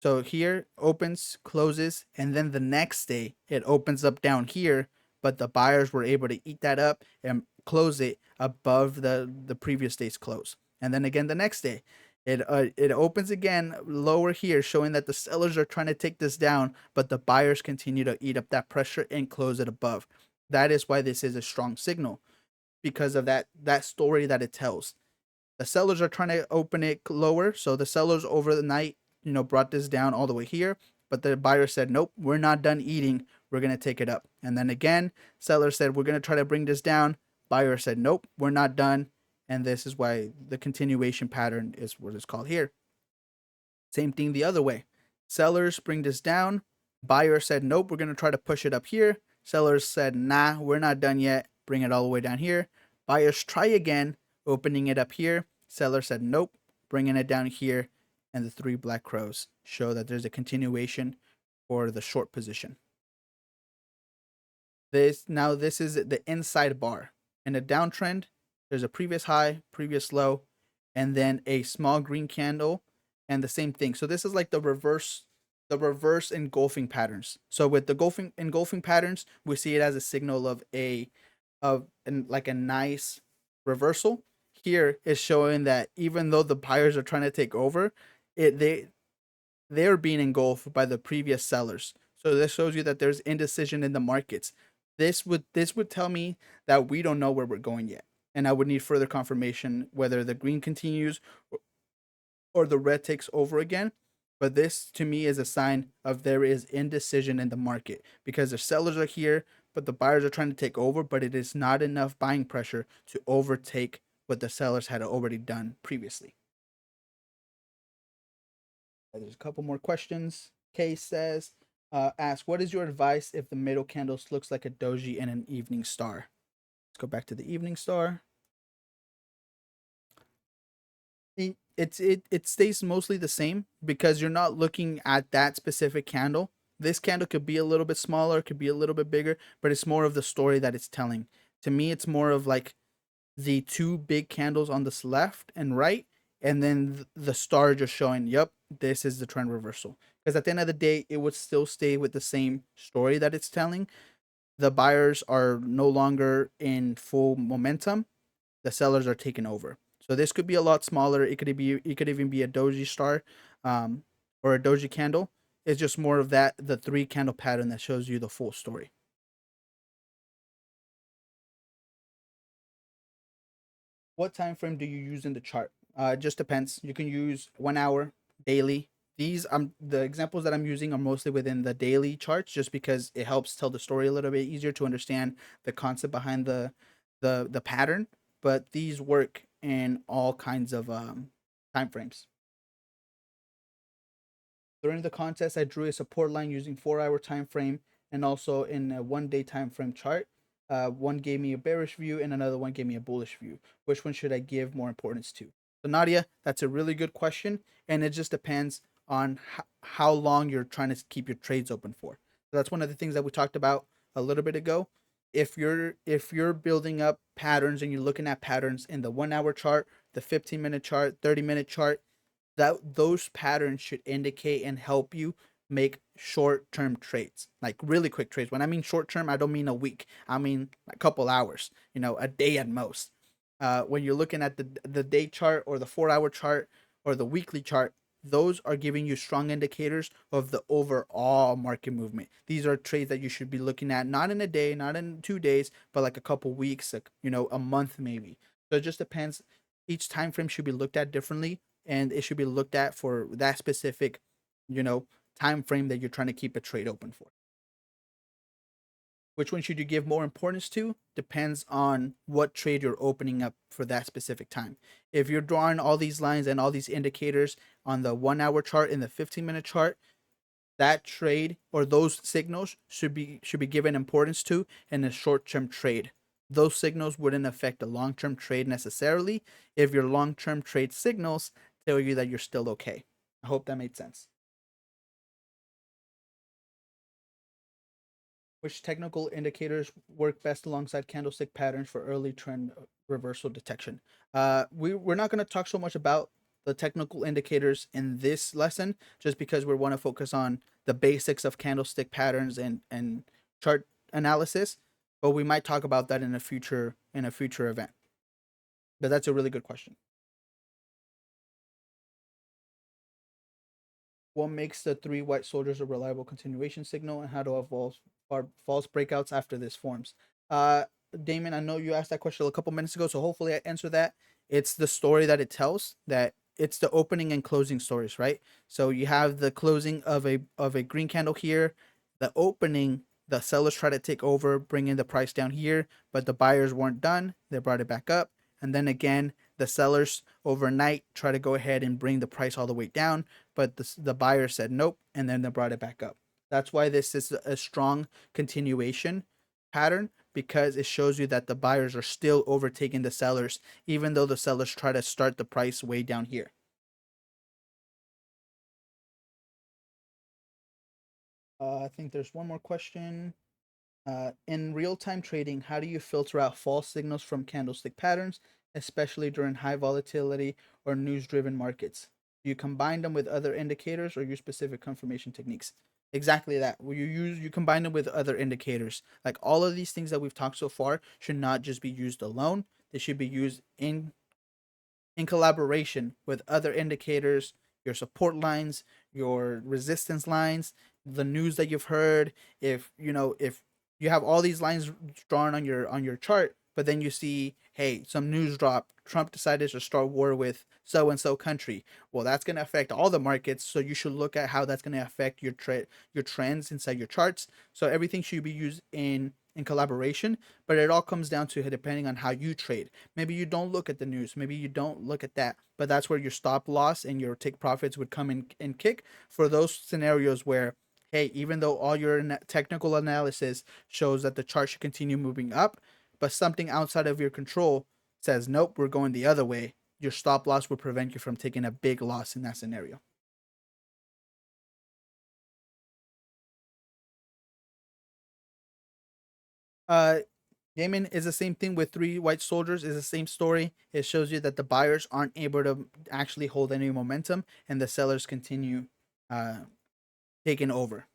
So here opens, closes, and then the next day it opens up down here, but the buyers were able to eat that up and close it above the previous day's close. And then again the next day, it opens again lower here, showing that the sellers are trying to take this down, but the buyers continue to eat up that pressure and close it above. That is why this is a strong signal, because of that story that it tells. The sellers are trying to open it lower, so the sellers over the night, brought this down all the way here, but the buyer said, "Nope, we're not done eating. We're gonna take it up." And then again, seller said, "We're gonna try to bring this down." Buyer said, "Nope, we're not done." And this is why the continuation pattern is what it's called here. Same thing the other way. Sellers bring this down. Buyer said, "Nope, we're going to try to push it up here." Sellers said, "Nah, we're not done yet. Bring it all the way down here." Buyers try again, opening it up here. Seller said, "Nope, bringing it down here." And the three black crows show that there's a continuation for the short position. This is the inside bar. In a downtrend, there's a previous high, previous low, and then a small green candle, and the same thing. So this is like the reverse engulfing patterns. So with the engulfing patterns, we see it as a signal like a nice reversal. Here is showing that even though the buyers are trying to take over, it they're being engulfed by the previous sellers. So this shows you that there's indecision in the markets. This would tell me that we don't know where we're going yet, and I would need further confirmation whether the green continues or the red takes over again. But this to me is a sign of there is indecision in the market because the sellers are here, but the buyers are trying to take over, but it is not enough buying pressure to overtake what the sellers had already done previously. There's a couple more questions. Kay says, ask, what is your advice if the middle candle looks like a doji and an evening star? Let's go back to the evening star. It stays mostly the same because you're not looking at that specific candle. This candle could be a little bit smaller, could be a little bit bigger, but it's more of the story that it's telling. To me, it's more of like the two big candles on this left and right, and then the star just showing, yep, this is the trend reversal. Because at the end of the day, it would still stay with the same story that it's telling. The buyers are no longer in full momentum. The sellers are taking over. So this could be a lot smaller. It could even be a doji star, um, or a doji candle. It's just more of the three candle pattern that shows you the full story. What time frame do you use in the chart? It just depends. You can use 1 hour, daily. These the examples that I'm using are mostly within the daily charts, just because it helps tell the story a little bit easier to understand the concept behind the pattern. But these work in all kinds of time frames. During the contest, I drew a support line using 4 hour time frame and also in a 1 day time frame chart. One gave me a bearish view and another one gave me a bullish view. Which one should I give more importance to? So Nadia, that's a really good question, and it just depends on how long you're trying to keep your trades open for. So that's one of the things that we talked about a little bit ago. If you're building up patterns and you're looking at patterns in the 1 hour chart, the 15-minute chart, 30-minute chart, that those patterns should indicate and help you make short term trades, like really quick trades. When I mean short term, I don't mean a week. I mean a couple hours, a day at most. When you're looking at the day chart or the 4 hour chart or the weekly chart, those are giving you strong indicators of the overall market movement. These are trades that you should be looking at, not in a day, not in 2 days, but like a couple weeks, like a month maybe. So it just depends. Each time frame should be looked at differently, and it should be looked at for that specific, you know, time frame that you're trying to keep a trade open for. Which one should you give more importance to? Depends on what trade you're opening up for that specific time. If you're drawing all these lines and all these indicators on the 1 hour chart and the 15-minute chart, that trade or those signals should be given importance to in a short-term trade. Those signals wouldn't affect a long-term trade necessarily if your long-term trade signals tell you that you're still okay. I hope that made sense. Which technical indicators work best alongside candlestick patterns for early trend reversal detection? We're not going to talk so much about the technical indicators in this lesson, just because we want to focus on the basics of candlestick patterns and chart analysis. But we might talk about that in a future event. But that's a really good question. What makes the three white soldiers a reliable continuation signal, and how to avoid false breakouts after this forms? Uh, Damon, I know you asked that question a couple minutes ago, so hopefully I answer that. It's the story that it tells. That it's the opening and closing stories, right? So you have the closing of a green candle here, the opening. The sellers try to take over, bringing the price down here, but the buyers weren't done. They brought it back up, and then again, the sellers overnight try to go ahead and bring the price all the way down, but the buyer said nope, and then they brought it back up. That's why this is a strong continuation pattern, because it shows you that the buyers are still overtaking the sellers, even though the sellers try to start the price way down here. I think there's one more question. In real time trading, how do you filter out false signals from candlestick patterns, especially during high volatility or news driven markets? Do you combine them with other indicators or use specific confirmation techniques? Exactly that. You combine them with other indicators. Like all of these things that we've talked so far should not just be used alone. They should be used in collaboration with other indicators, your support lines, your resistance lines, the news that you've heard. If you have all these lines drawn on your chart, but then you see, hey, some news drop, Trump decided to start war with so and so country. Well, that's going to affect all the markets, so you should look at how that's going to affect your trends inside your charts. So everything should be used in collaboration, but it all comes down to depending on how you trade. Maybe you don't look at the news, maybe you don't look at that, but that's where your stop loss and your take profits would come in and kick for those scenarios where, hey, even though all your technical analysis shows that the chart should continue moving up, but something outside of your control says nope, we're going the other way, your stop loss will prevent you from taking a big loss in that scenario. uh Damon, is the same thing with three white soldiers. Is the same story. It shows you that the buyers aren't able to actually hold any momentum, and the sellers continue uh, taking over.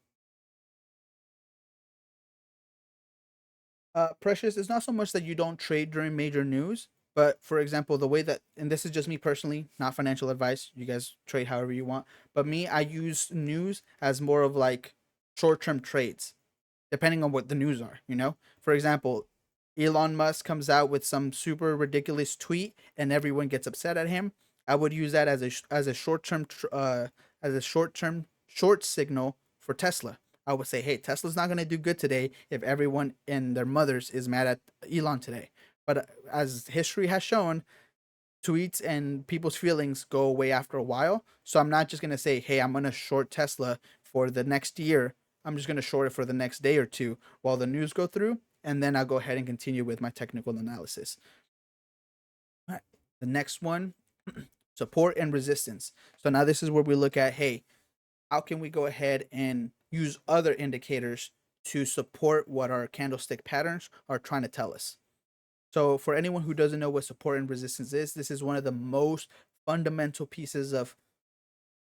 Precious, it's not so much that you don't trade during major news, but for example, the way that, and this is just me personally, not financial advice. You guys trade however you want, but me, I use news as more of like short-term trades, depending on what the news are. For example, Elon Musk comes out with some super ridiculous tweet and everyone gets upset at him. I would use that as a short term short signal for Tesla. I would say, hey, Tesla's not going to do good today if everyone and their mothers is mad at Elon today. But as history has shown, tweets and people's feelings go away after a while. So I'm not just going to say, hey, I'm going to short Tesla for the next year. I'm just going to short it for the next day or two while the news go through. And then I'll go ahead and continue with my technical analysis. All right. The next one, support and resistance. So now this is where we look at, hey, how can we go ahead and use other indicators to support what our candlestick patterns are trying to tell us? So, for anyone who doesn't know what support and resistance is, this is one of the most fundamental pieces of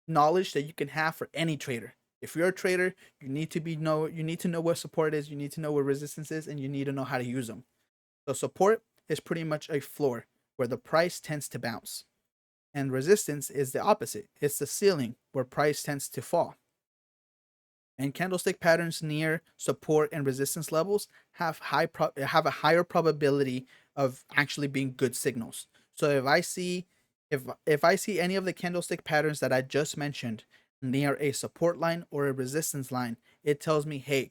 knowledge that you can have for any trader. If you're a trader, you need to know what support is, you need to know what resistance is, and you need to know how to use them. So support is pretty much a floor where the price tends to bounce. And resistance is the opposite. It's the ceiling where price tends to fall. And candlestick patterns near support and resistance levels have a higher probability of actually being good signals. So if I see any of the candlestick patterns that I just mentioned near a support line or a resistance line, it tells me, hey,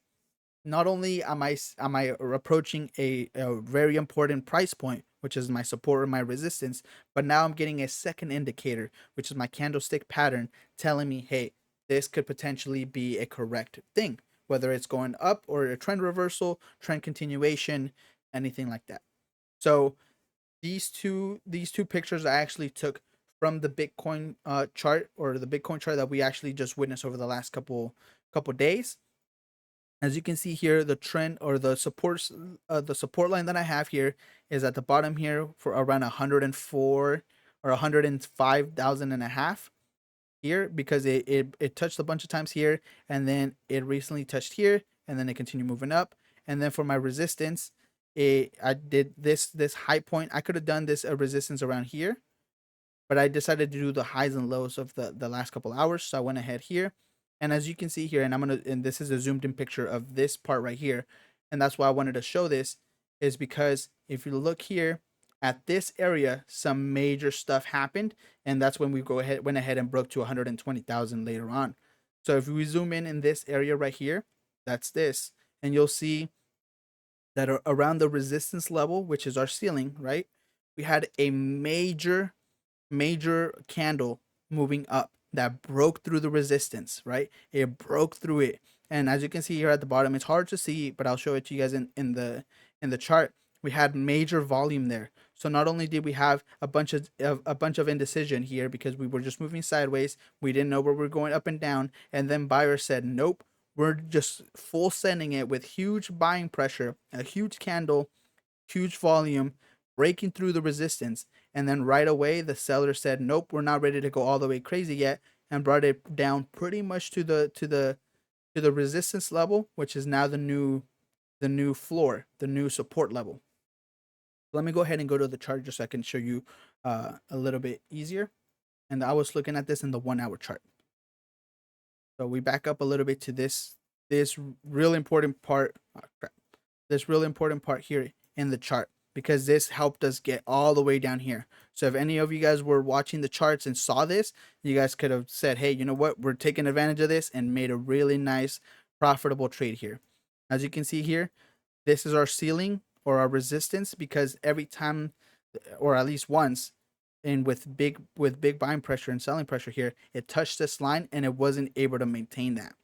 not only am I approaching a very important price point, which is my support or my resistance, but now I'm getting a second indicator, which is my candlestick pattern, telling me, hey, this could potentially be a correct thing, whether it's going up or a trend reversal, trend continuation, anything like that. So these two pictures I actually took from the Bitcoin chart, or the Bitcoin chart that we actually just witnessed over the last couple days. As you can see here, the trend or the support line that I have here is at the bottom here for around 104 or 105,000 and a half here, because it touched a bunch of times here, and then it recently touched here, and then it continued moving up. And then for my resistance, I did this high point. I could have done this resistance around here, but I decided to do the highs and lows of the last couple hours. So I went ahead here. And as you can see here, and this is a zoomed in picture of this part right here. And that's why I wanted to show this, is because if you look here at this area, some major stuff happened. And that's when we went ahead and broke to 120,000 later on. So if we zoom in this area right here, that's this. And you'll see that around the resistance level, which is our ceiling, right? We had a major candle moving up that broke through the resistance, right? It broke through it. And as you can see here at the bottom, it's hard to see, but I'll show it to you guys in the chart. We had major volume there. So not only did we have a bunch of indecision here because we were just moving sideways, we didn't know where we were going up and down, and then buyers said, nope, we're just full sending it with huge buying pressure, a huge candle, huge volume, breaking through the resistance. And then right away, the seller said, "Nope, we're not ready to go all the way crazy yet," and brought it down pretty much to the resistance level, which is now the new floor, the new support level. Let me go ahead and go to the chart just so I can show you a little bit easier. And I was looking at this in the 1 hour chart. So we back up a little bit to this real important part. Oh, crap. This real important part here in the chart, because this helped us get all the way down here. So if any of you guys were watching the charts and saw this, you guys could have said, hey, you know what? We're taking advantage of this and made a really nice, profitable trade here. As you can see here, this is our ceiling or our resistance, because every time, or at least once, and with big buying pressure and selling pressure here, it touched this line and it wasn't able to maintain that.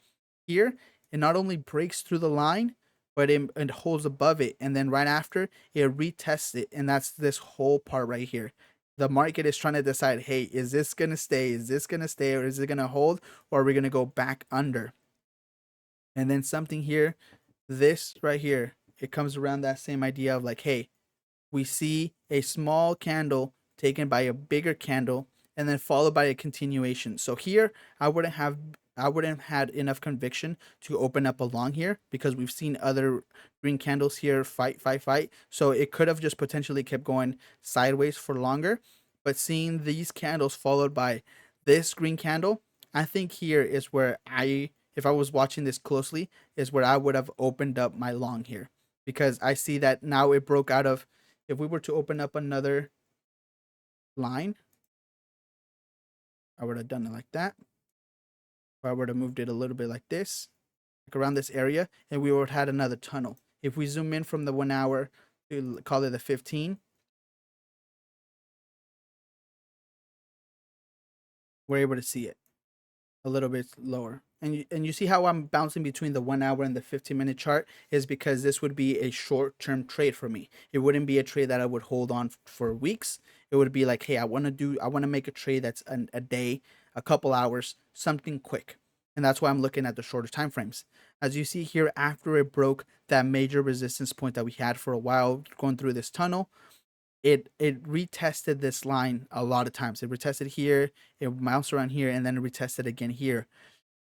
Here, it not only breaks through the line, but it holds above it. And then right after, it retests it. And that's this whole part right here. The market is trying to decide, hey, is this going to stay? Is this going to stay? Or is it going to hold? Or are we going to go back under? And then something here, this right here, it comes around that same idea of like, hey, we see a small candle taken by a bigger candle and then followed by a continuation. So here I wouldn't have had enough conviction to open up a long here, because we've seen other green candles here fight. So it could have just potentially kept going sideways for longer. But seeing these candles followed by this green candle, I think here is where if I was watching this closely, is where I would have opened up my long here, because I see that now it broke out of. If we were to open up another line, I would have done it like that. Or I would have moved it a little bit like this, like around this area, and we would have had another tunnel. If we zoom in from the 1 hour to call it the 15, we're able to see it a little bit lower. And you see how I'm bouncing between the 1 hour and the 15-minute chart, is because this would be a short-term trade for me. It wouldn't be a trade that I would hold on for weeks. It would be like, hey, I want to make a trade that's a day, a couple hours, something quick. And that's why I'm looking at the shorter time frames. As you see here, after it broke that major resistance point that we had for a while going through this tunnel, it retested this line a lot of times. It retested here, it bounced around here, and then it retested again here.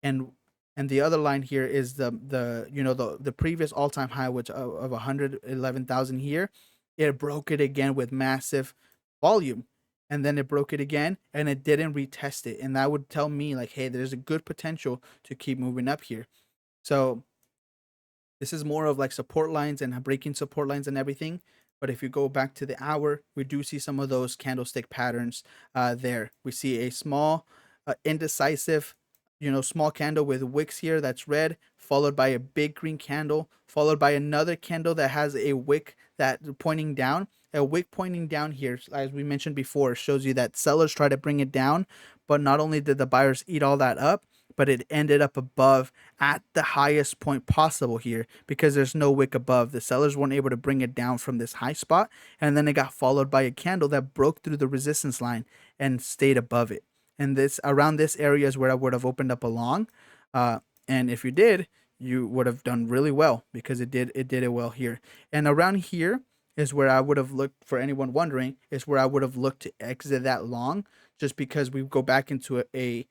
And and the other line here is the the previous all-time high, which of 111,000 here. It broke it again with massive volume, and then it broke it again, and it didn't retest it, and that would tell me like, hey, there's a good potential to keep moving up here. So this is more of like support lines and breaking support lines and everything. But if you go back to the hour, we do see some of those candlestick patterns there. We see a small, indecisive, small candle with wicks here that's red, followed by a big green candle, followed by another candle that has a wick that pointing down. A wick pointing down here, as we mentioned before, shows you that sellers try to bring it down, but not only did the buyers eat all that up, but it ended up above at the highest point possible here because there's no wick above. The sellers weren't able to bring it down from this high spot, and then it got followed by a candle that broke through the resistance line and stayed above it. And this around this area is where I would have opened up a long. And if you did, you would have done really well because it did it well here. And around here is where I would have looked, for anyone wondering, is where I would have looked to exit that long, just because we go back into a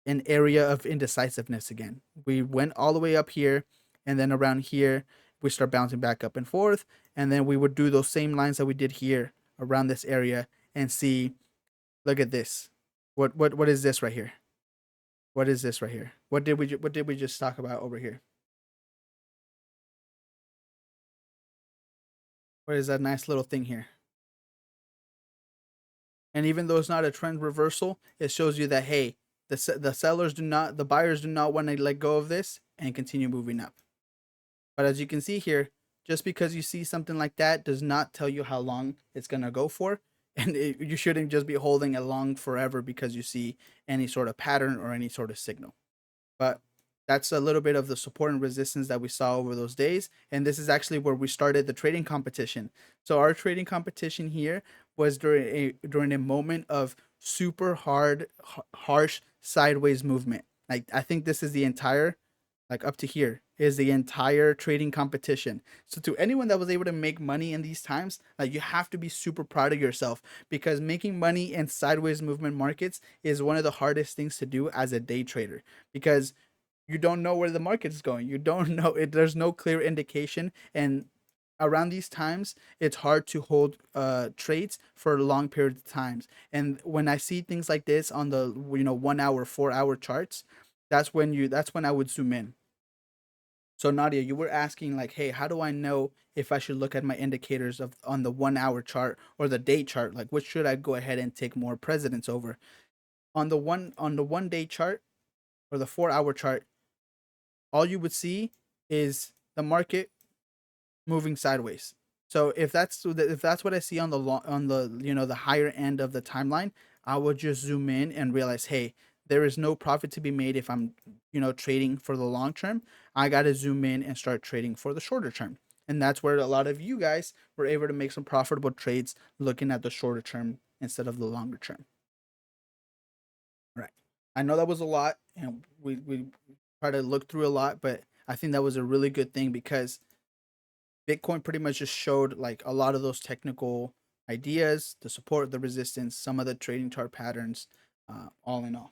an area of indecisiveness again. We went all the way up here, and then around here, we start bouncing back up and forth. And then we would do those same lines that we did here around this area and see, look at this. What is this right here? What is this right here? What did we just talk about over here? What is that nice little thing here? And even though it's not a trend reversal, it shows you that, hey, the sellers do not, the buyers do not want to let go of this and continue moving up. But as you can see here, just because you see something like that does not tell you how long it's going to go for. And you shouldn't just be holding it long forever because you see any sort of pattern or any sort of signal. But that's a little bit of the support and resistance that we saw over those days. And this is actually where we started the trading competition. So our trading competition here was during a moment of super harsh sideways movement. Like, I think this is the entire, like, up to here is the entire trading competition. So to anyone that was able to make money in these times, like, you have to be super proud of yourself, because making money in sideways movement markets is one of the hardest things to do as a day trader, because you don't know where the market is going. You don't know it. There's no clear indication, and around these times, it's hard to hold trades for long periods of times. And when I see things like this on the 1 hour, 4 hour charts, that's when I would zoom in. So Nadia, you were asking like, hey, how do I know if I should look at my indicators of on the 1 hour chart or the day chart? Like, which should I go ahead and take more precedence over? On the 1 day chart or the 4 hour chart, all you would see is the market moving sideways. So if that's what I see on the the higher end of the timeline, I will just zoom in and realize, hey, there is no profit to be made if I'm trading for the long term. I got to zoom in and start trading for the shorter term. And that's where a lot of you guys were able to make some profitable trades looking at the shorter term instead of the longer term. Right. I know that was a lot, and we try to look through a lot, but I think that was a really good thing because Bitcoin pretty much just showed like a lot of those technical ideas, the support, the resistance, some of the trading chart patterns, all in all.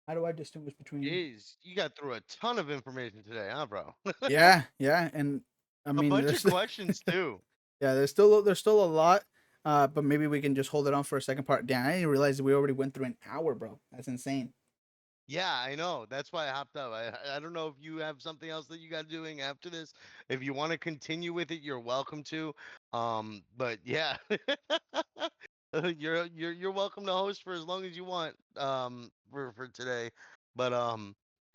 How do I distinguish between? Jeez, you got through a ton of information today, huh, bro? Yeah, yeah, and I A mean, bunch of questions too. yeah, there's still a lot, but maybe we can just hold it on for a second part. Damn, I didn't realize we already went through an hour, bro. That's insane. Yeah, I know. That's why I hopped up. I don't know if you have something else that you got doing after this. If you want to continue with it, you're welcome to. But yeah, you're welcome to host for as long as you want. For today, but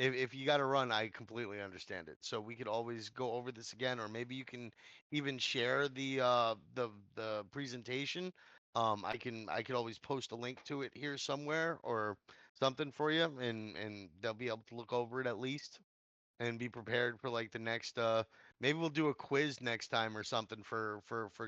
if you got to run, I completely understand it. So we could always go over this again, or maybe you can even share the presentation. I could always post a link to it here somewhere, or something for you, and they'll be able to look over it at least and be prepared for like the next maybe we'll do a quiz next time or something for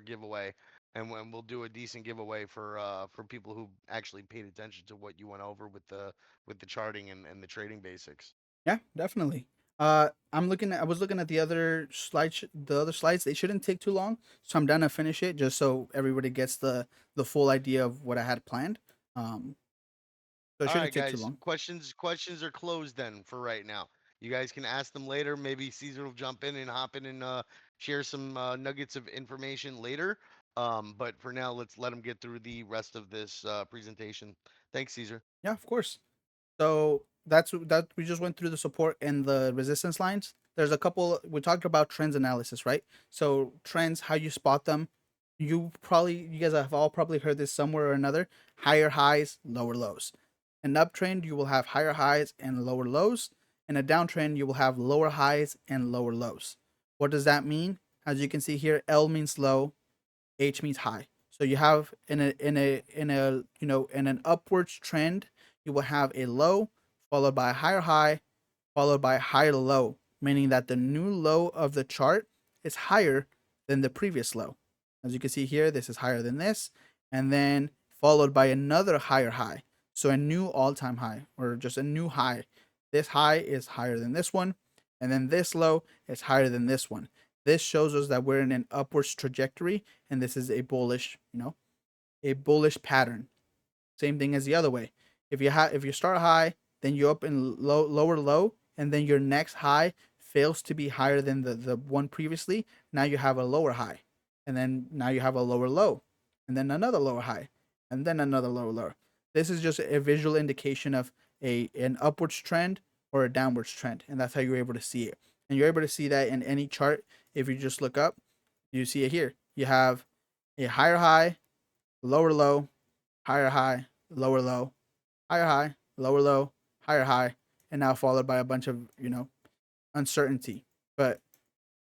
giveaway, and when we'll do a decent giveaway for people who actually paid attention to what you went over with the charting and the trading basics. Yeah, definitely. I was looking at the other slides. They shouldn't take too long, so I'm done to finish it, just so everybody gets the full idea of what I had planned. Um, so it All shouldn't right, take too guys. long. Questions are closed then for right now. You guys can ask them later. Maybe Caesar will jump in and hop in and share some nuggets of information later. But for now, let's let him get through the rest of this presentation. Thanks, Caesar. Yeah, of course. So that we just went through the support and the resistance lines. There's a couple we talked about trends analysis, right? So trends, how you spot them. You guys have all probably heard this somewhere or another. Higher highs, lower lows. An uptrend, you will have higher highs and lower lows. In a downtrend, you will have lower highs and lower lows. What does that mean? As you can see here, L means low, H means high. So you have in an upwards trend, you will have a low followed by a higher high followed by a higher low, meaning that the new low of the chart is higher than the previous low. As you can see here, this is higher than this, and then followed by another higher high. So a new all-time high or just a new high. This high is higher than this one, and then this low is higher than this one. This shows us that we're in an upwards trajectory, and this is a bullish, a bullish pattern. Same thing as the other way. If you start high, then you're up in lower low, and then your next high fails to be higher than the one previously. Now you have a lower high, and then now you have a lower low, and then another lower high, and then another lower low. This is just a visual indication of a an upwards trend or a downwards trend, and that's how you're able to see it. And you're able to see that in any chart. If you just look up, you see it here. You have a higher high, lower low, higher high, lower low, higher high, lower low, higher high, and now followed by a bunch of, uncertainty. But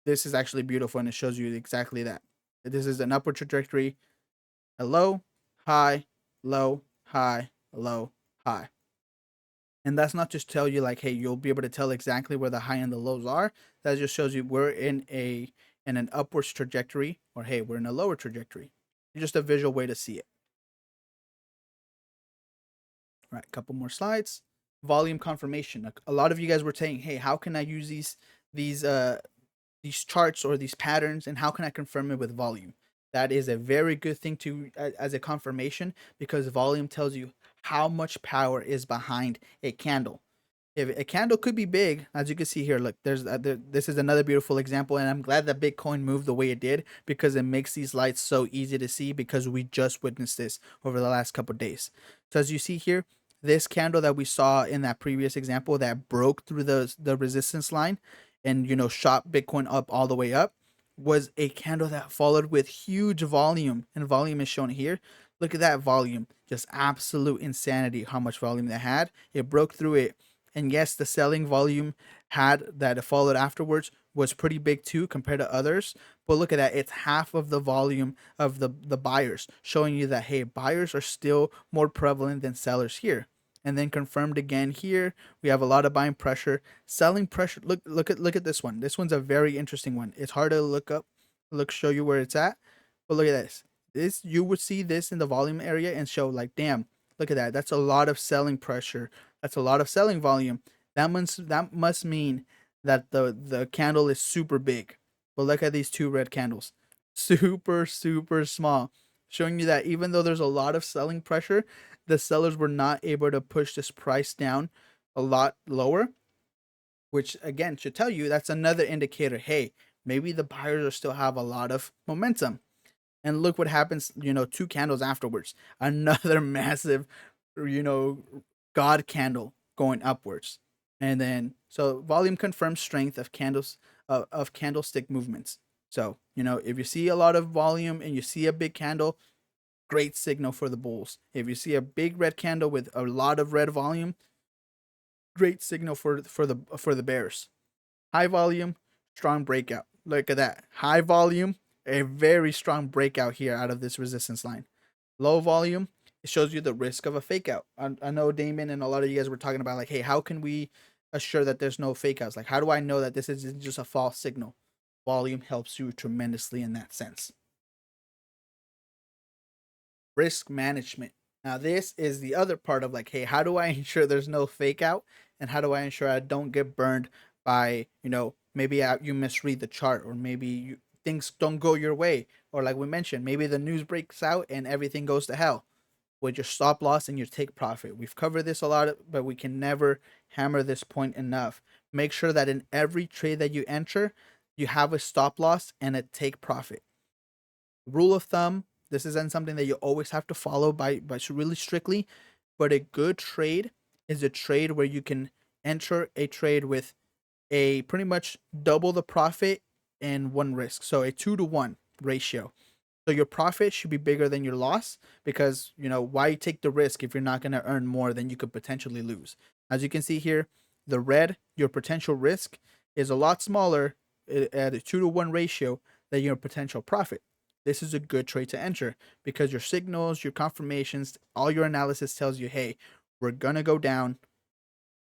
this is actually beautiful and it shows you exactly that. This is an upward trajectory, a low, high, low, high, low, high. And that's not just tell you like, hey, you'll be able to tell exactly where the high and the lows are. That just shows you we're in an upwards trajectory, or hey, we're in a lower trajectory. It's just a visual way to see it. All right, a couple more slides. Volume confirmation. A lot of you guys were saying, "Hey, how can I use these these charts or these patterns, and how can I confirm it with volume?" That is a very good thing to as a confirmation, because volume tells you how much power is behind a candle. If a candle could be big, as you can see here, look, this is another beautiful example, and I'm glad that Bitcoin moved the way it did, because it makes these lights so easy to see, because we just witnessed this over the last couple of days. So as you see here, this candle that we saw in that previous example that broke through the resistance line and shot Bitcoin up all the way up was a candle that followed with huge volume, and volume is shown here. Look at that volume, just absolute insanity how much volume they had. It broke through it, and yes, the selling volume had that followed afterwards was pretty big too compared to others. But look at that, it's half of the volume of the buyers, showing you that hey, buyers are still more prevalent than sellers here. And then confirmed again here, we have a lot of buying pressure, selling pressure. Look at this one. This one's a very interesting one. It's hard to look up, show you where it's at. But look at this. This you would see this in the volume area and show like, damn, look at that. That's a lot of selling pressure. That's a lot of selling volume. That must mean that the candle is super big. But look at these two red candles. Super, super small. Showing you that even though there's a lot of selling pressure, the sellers were not able to push this price down a lot lower, which again should tell you that's another indicator. Hey, maybe the buyers are still have a lot of momentum. And look what happens, two candles afterwards. Another massive, you know, God candle going upwards. And then so volume confirms strength of of candlestick movements. So, if you see a lot of volume and you see a big candle, great signal for the bulls. If you see a big red candle with a lot of red volume, great signal for the bears. High volume, strong breakout. Look at that. High volume, a very strong breakout here out of this resistance line. Low volume, it shows you the risk of a fake out. I know Damon and a lot of you guys were talking about like, hey, how can we assure that there's no fake outs? Like, how do I know that this isn't just a false signal? Volume helps you tremendously in that sense. Risk management. Now, this is the other part of like, hey, how do I ensure there's no fake out? And how do I ensure I don't get burned by, maybe you misread the chart, or maybe things don't go your way, or like we mentioned, maybe the news breaks out and everything goes to hell. With your stop loss and your take profit, we've covered this a lot, but we can never hammer this point enough. Make sure that in every trade that you enter, you have a stop loss and a take profit. Rule of thumb, this isn't something that you always have to follow by really strictly, but a good trade is a trade where you can enter a trade with a pretty much double the profit and one risk. So a 2-to-1 ratio. So your profit should be bigger than your loss, because, why take the risk if you're not going to earn more than you could potentially lose? As you can see here, the red, your potential risk is a lot smaller at a 2-to-1 ratio than your potential profit. This is a good trade to enter because your signals, your confirmations, all your analysis tells you, hey, we're going to go down.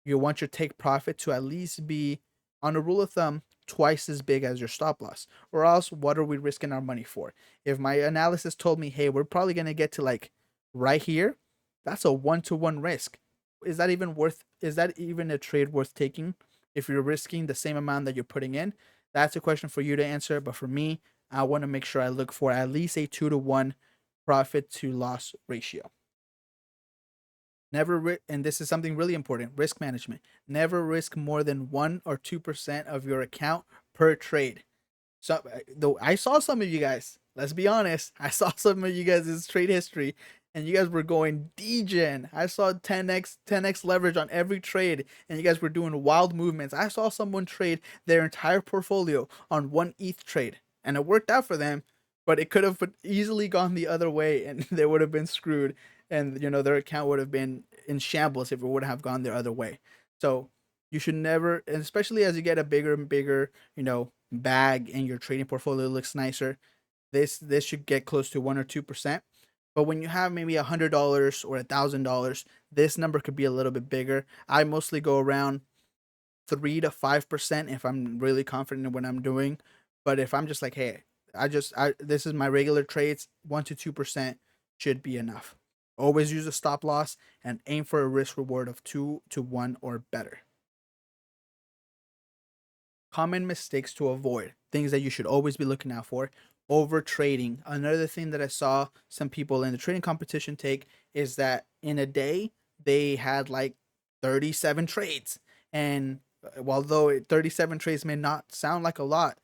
You want your take profit to at least be, on a rule of thumb, twice as big as your stop loss. Or else, what are we risking our money for? If my analysis told me, hey, we're probably going to get to like right here, that's a 1-to-1 risk. Is that even a trade worth taking if you're risking the same amount that you're putting in? That's a question for you to answer. But for me, I want to make sure I look for at least a 2-to-1 profit to loss ratio. And this is something really important, risk management. Never risk more than 1 or 2% of your account per trade. So, though I saw some of you guys, let's be honest, I saw some of you guys' trade history, and you guys were going degen. I saw 10x leverage on every trade, and you guys were doing wild movements. I saw someone trade their entire portfolio on one ETH trade, and it worked out for them, but it could have easily gone the other way, and they would have been screwed, and their account would have been in shambles if it would have gone the other way. So you should never, and especially as you get a bigger and bigger, bag and your trading portfolio looks nicer, this should get close to 1 or 2%. But when you have maybe $100 or $1,000, this number could be a little bit bigger. I mostly go around 3 to 5% if I'm really confident in what I'm doing. But if I'm just like, hey, this is my regular trades, 1 to 2% should be enough. Always use a stop loss and aim for a risk reward of 2-to-1 or better. Common mistakes to avoid, things that you should always be looking out for. Over trading. Another thing that I saw some people in the trading competition take is that in a day they had like 37 trades. And although 37 trades may not sound like a lot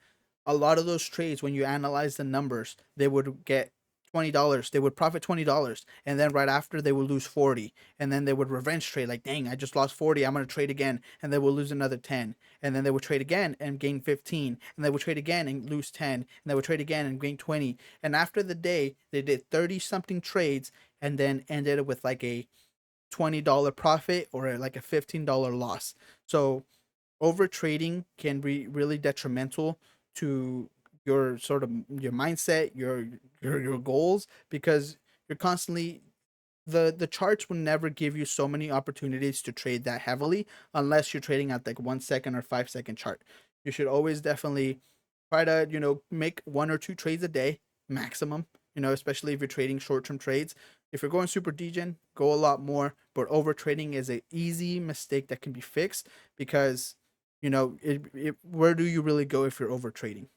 of those trades, when you analyze the numbers, they would get $20. They would profit $20, and then right after they would lose 40, and then they would revenge trade. Like, dang, I just lost 40. I'm gonna trade again, and they will lose another 10, and then they would trade again and gain 15, and they would trade again and lose 10, and they would trade again and gain 20. And after the day, they did 30 something trades, and then ended with like a $20 profit or like a $15 loss. So over trading can be really detrimental to your sort of your mindset, your goals, because you're constantly, the charts will never give you so many opportunities to trade that heavily unless you're trading at like 1 second or 5 second chart. You should always definitely try to, make 1 or 2 trades a day maximum, especially if you're trading short-term trades. If you're going super degen, go a lot more, but over trading is an easy mistake that can be fixed because, where do you really go if you're over trading?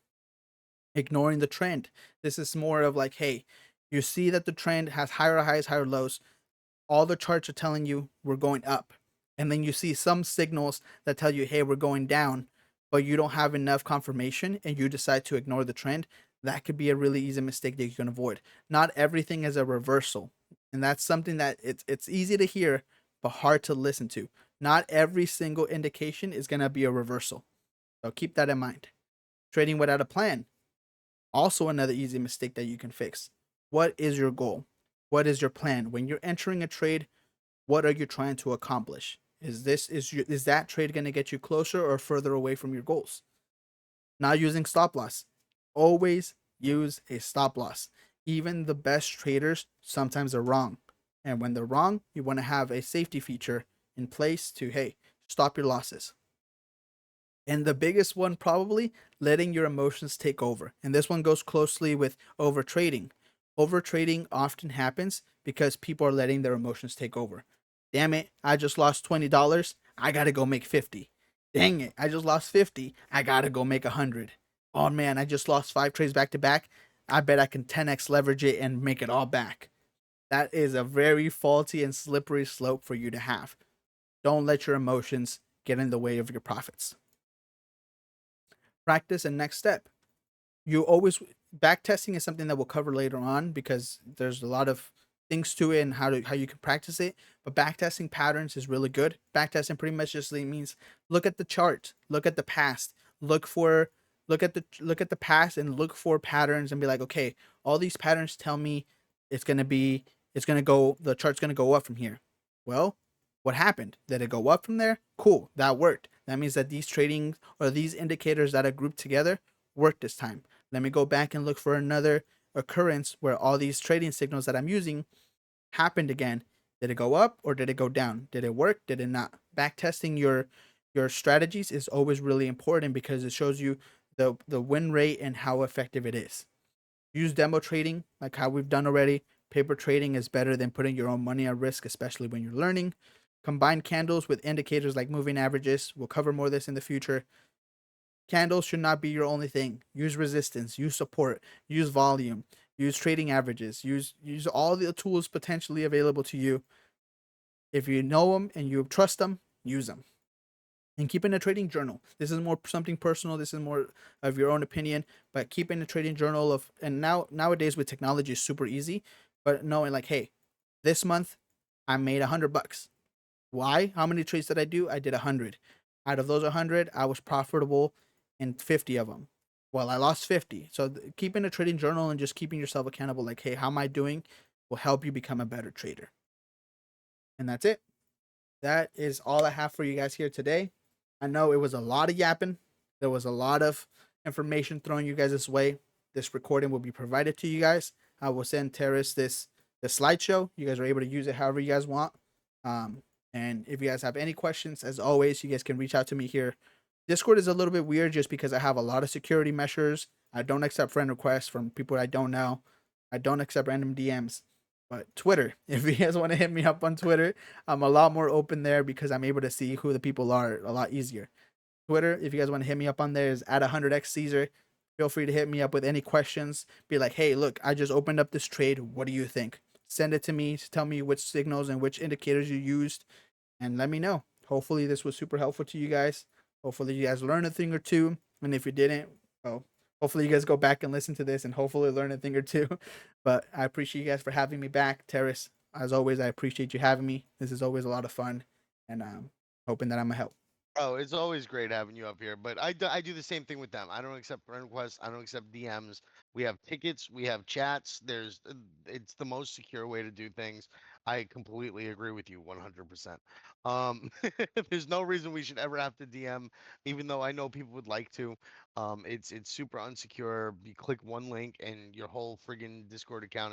Ignoring the trend. This is more of like, hey, you see that the trend has higher highs, higher lows. All the charts are telling you we're going up. And then you see some signals that tell you, hey, we're going down, but you don't have enough confirmation and you decide to ignore the trend. That could be a really easy mistake that you can avoid. Not everything is a reversal. And that's something that it's easy to hear, but hard to listen to. Not every single indication is going to be a reversal. So keep that in mind. Trading without a plan. Also, another easy mistake that you can fix. What is your goal? What is your plan? When you're entering a trade, what are you trying to accomplish? Is that trade going to get you closer or further away from your goals? Not using stop loss. Always use a stop loss. Even the best traders sometimes are wrong. And when they're wrong, you want to have a safety feature in place to, hey, stop your losses. And the biggest one, probably letting your emotions take over. And this one goes closely with over trading. Over trading often happens because people are letting their emotions take over. Damn it, I just lost $20. I got to go make 50. Dang it, I just lost 50. I gotta go make 100. Oh man, I just lost 5 trades back to back. I bet I can 10x leverage it and make it all back. That is a very faulty and slippery slope for you to have. Don't let your emotions get in the way of your profits. Practice and next step. You always back testing is something that we'll cover later on because there's a lot of things to it and how you can practice it. But back testing patterns is really good. Back testing pretty much just means look at the chart, look at the past, look for look at the past and look for patterns and be like, okay, all these patterns tell me it's gonna be it's gonna go the chart's gonna go up from here. Well, what happened? Did it go up from there? Cool, that worked. That means that these trading or these indicators that are grouped together worked this time. Let me go back and look for another occurrence where all these trading signals that I'm using happened again. Did it go up or did it go down? Did it work? Did it not? Back testing your strategies is always really important because it shows you the win rate and how effective it is. Use demo trading like how we've done already. Paper trading is better than putting your own money at risk, especially when you're learning. Combine candles with indicators like moving averages. We'll cover more of this in the future. Candles should not be your only thing. Use resistance, use support, use volume, use trading averages, use all the tools potentially available to you. If you know them and you trust them, use them. And keeping a trading journal. This is more something personal. This is more of your own opinion. But keeping a trading journal of and nowadays with technology is super easy. But knowing like, hey, this month I made $100. Why? How many trades did I do? I did 100. Out of those 100, I was profitable in 50 of them. Well, I lost 50. So keeping a trading journal and just keeping yourself accountable, like, hey, how am I doing, will help you become a better trader. And that's it. That is all I have for you guys here today. I know it was a lot of yapping. There was a lot of information thrown you guys this way. This recording will be provided to you guys. I will send Terrace the slideshow. You guys are able to use it however you guys want. And if you guys have any questions, as always, you guys can reach out to me here. Discord is a little bit weird just because I have a lot of security measures. I don't accept friend requests from people I don't know. I don't accept random DMs. But Twitter, if you guys want to hit me up on Twitter, I'm a lot more open there because I'm able to see who the people are a lot easier. Twitter, if you guys want to hit me up on there, is at 100x Caesar. Feel free to hit me up with any questions. Be like, hey, look, I just opened up this trade. What do you think? Send it to me. Tell me which signals and which indicators you used and let me know. Hopefully, this was super helpful to you guys. Hopefully, you guys learned a thing or two. And if you didn't, well, hopefully, you guys go back and listen to this and hopefully learn a thing or two. But I appreciate you guys for having me back. Terrace, as always, I appreciate you having me. This is always a lot of fun. And hoping that I'm a help. Oh, it's always great having you up here, but I do the same thing with them. I don't accept friend requests. I don't accept DMs. We have tickets. We have chats. It's the most secure way to do things. I completely agree with you 100%. Um, there's no reason we should ever have to DM, even though I know people would like to. It's super unsecure. You click one link and your whole friggin' Discord account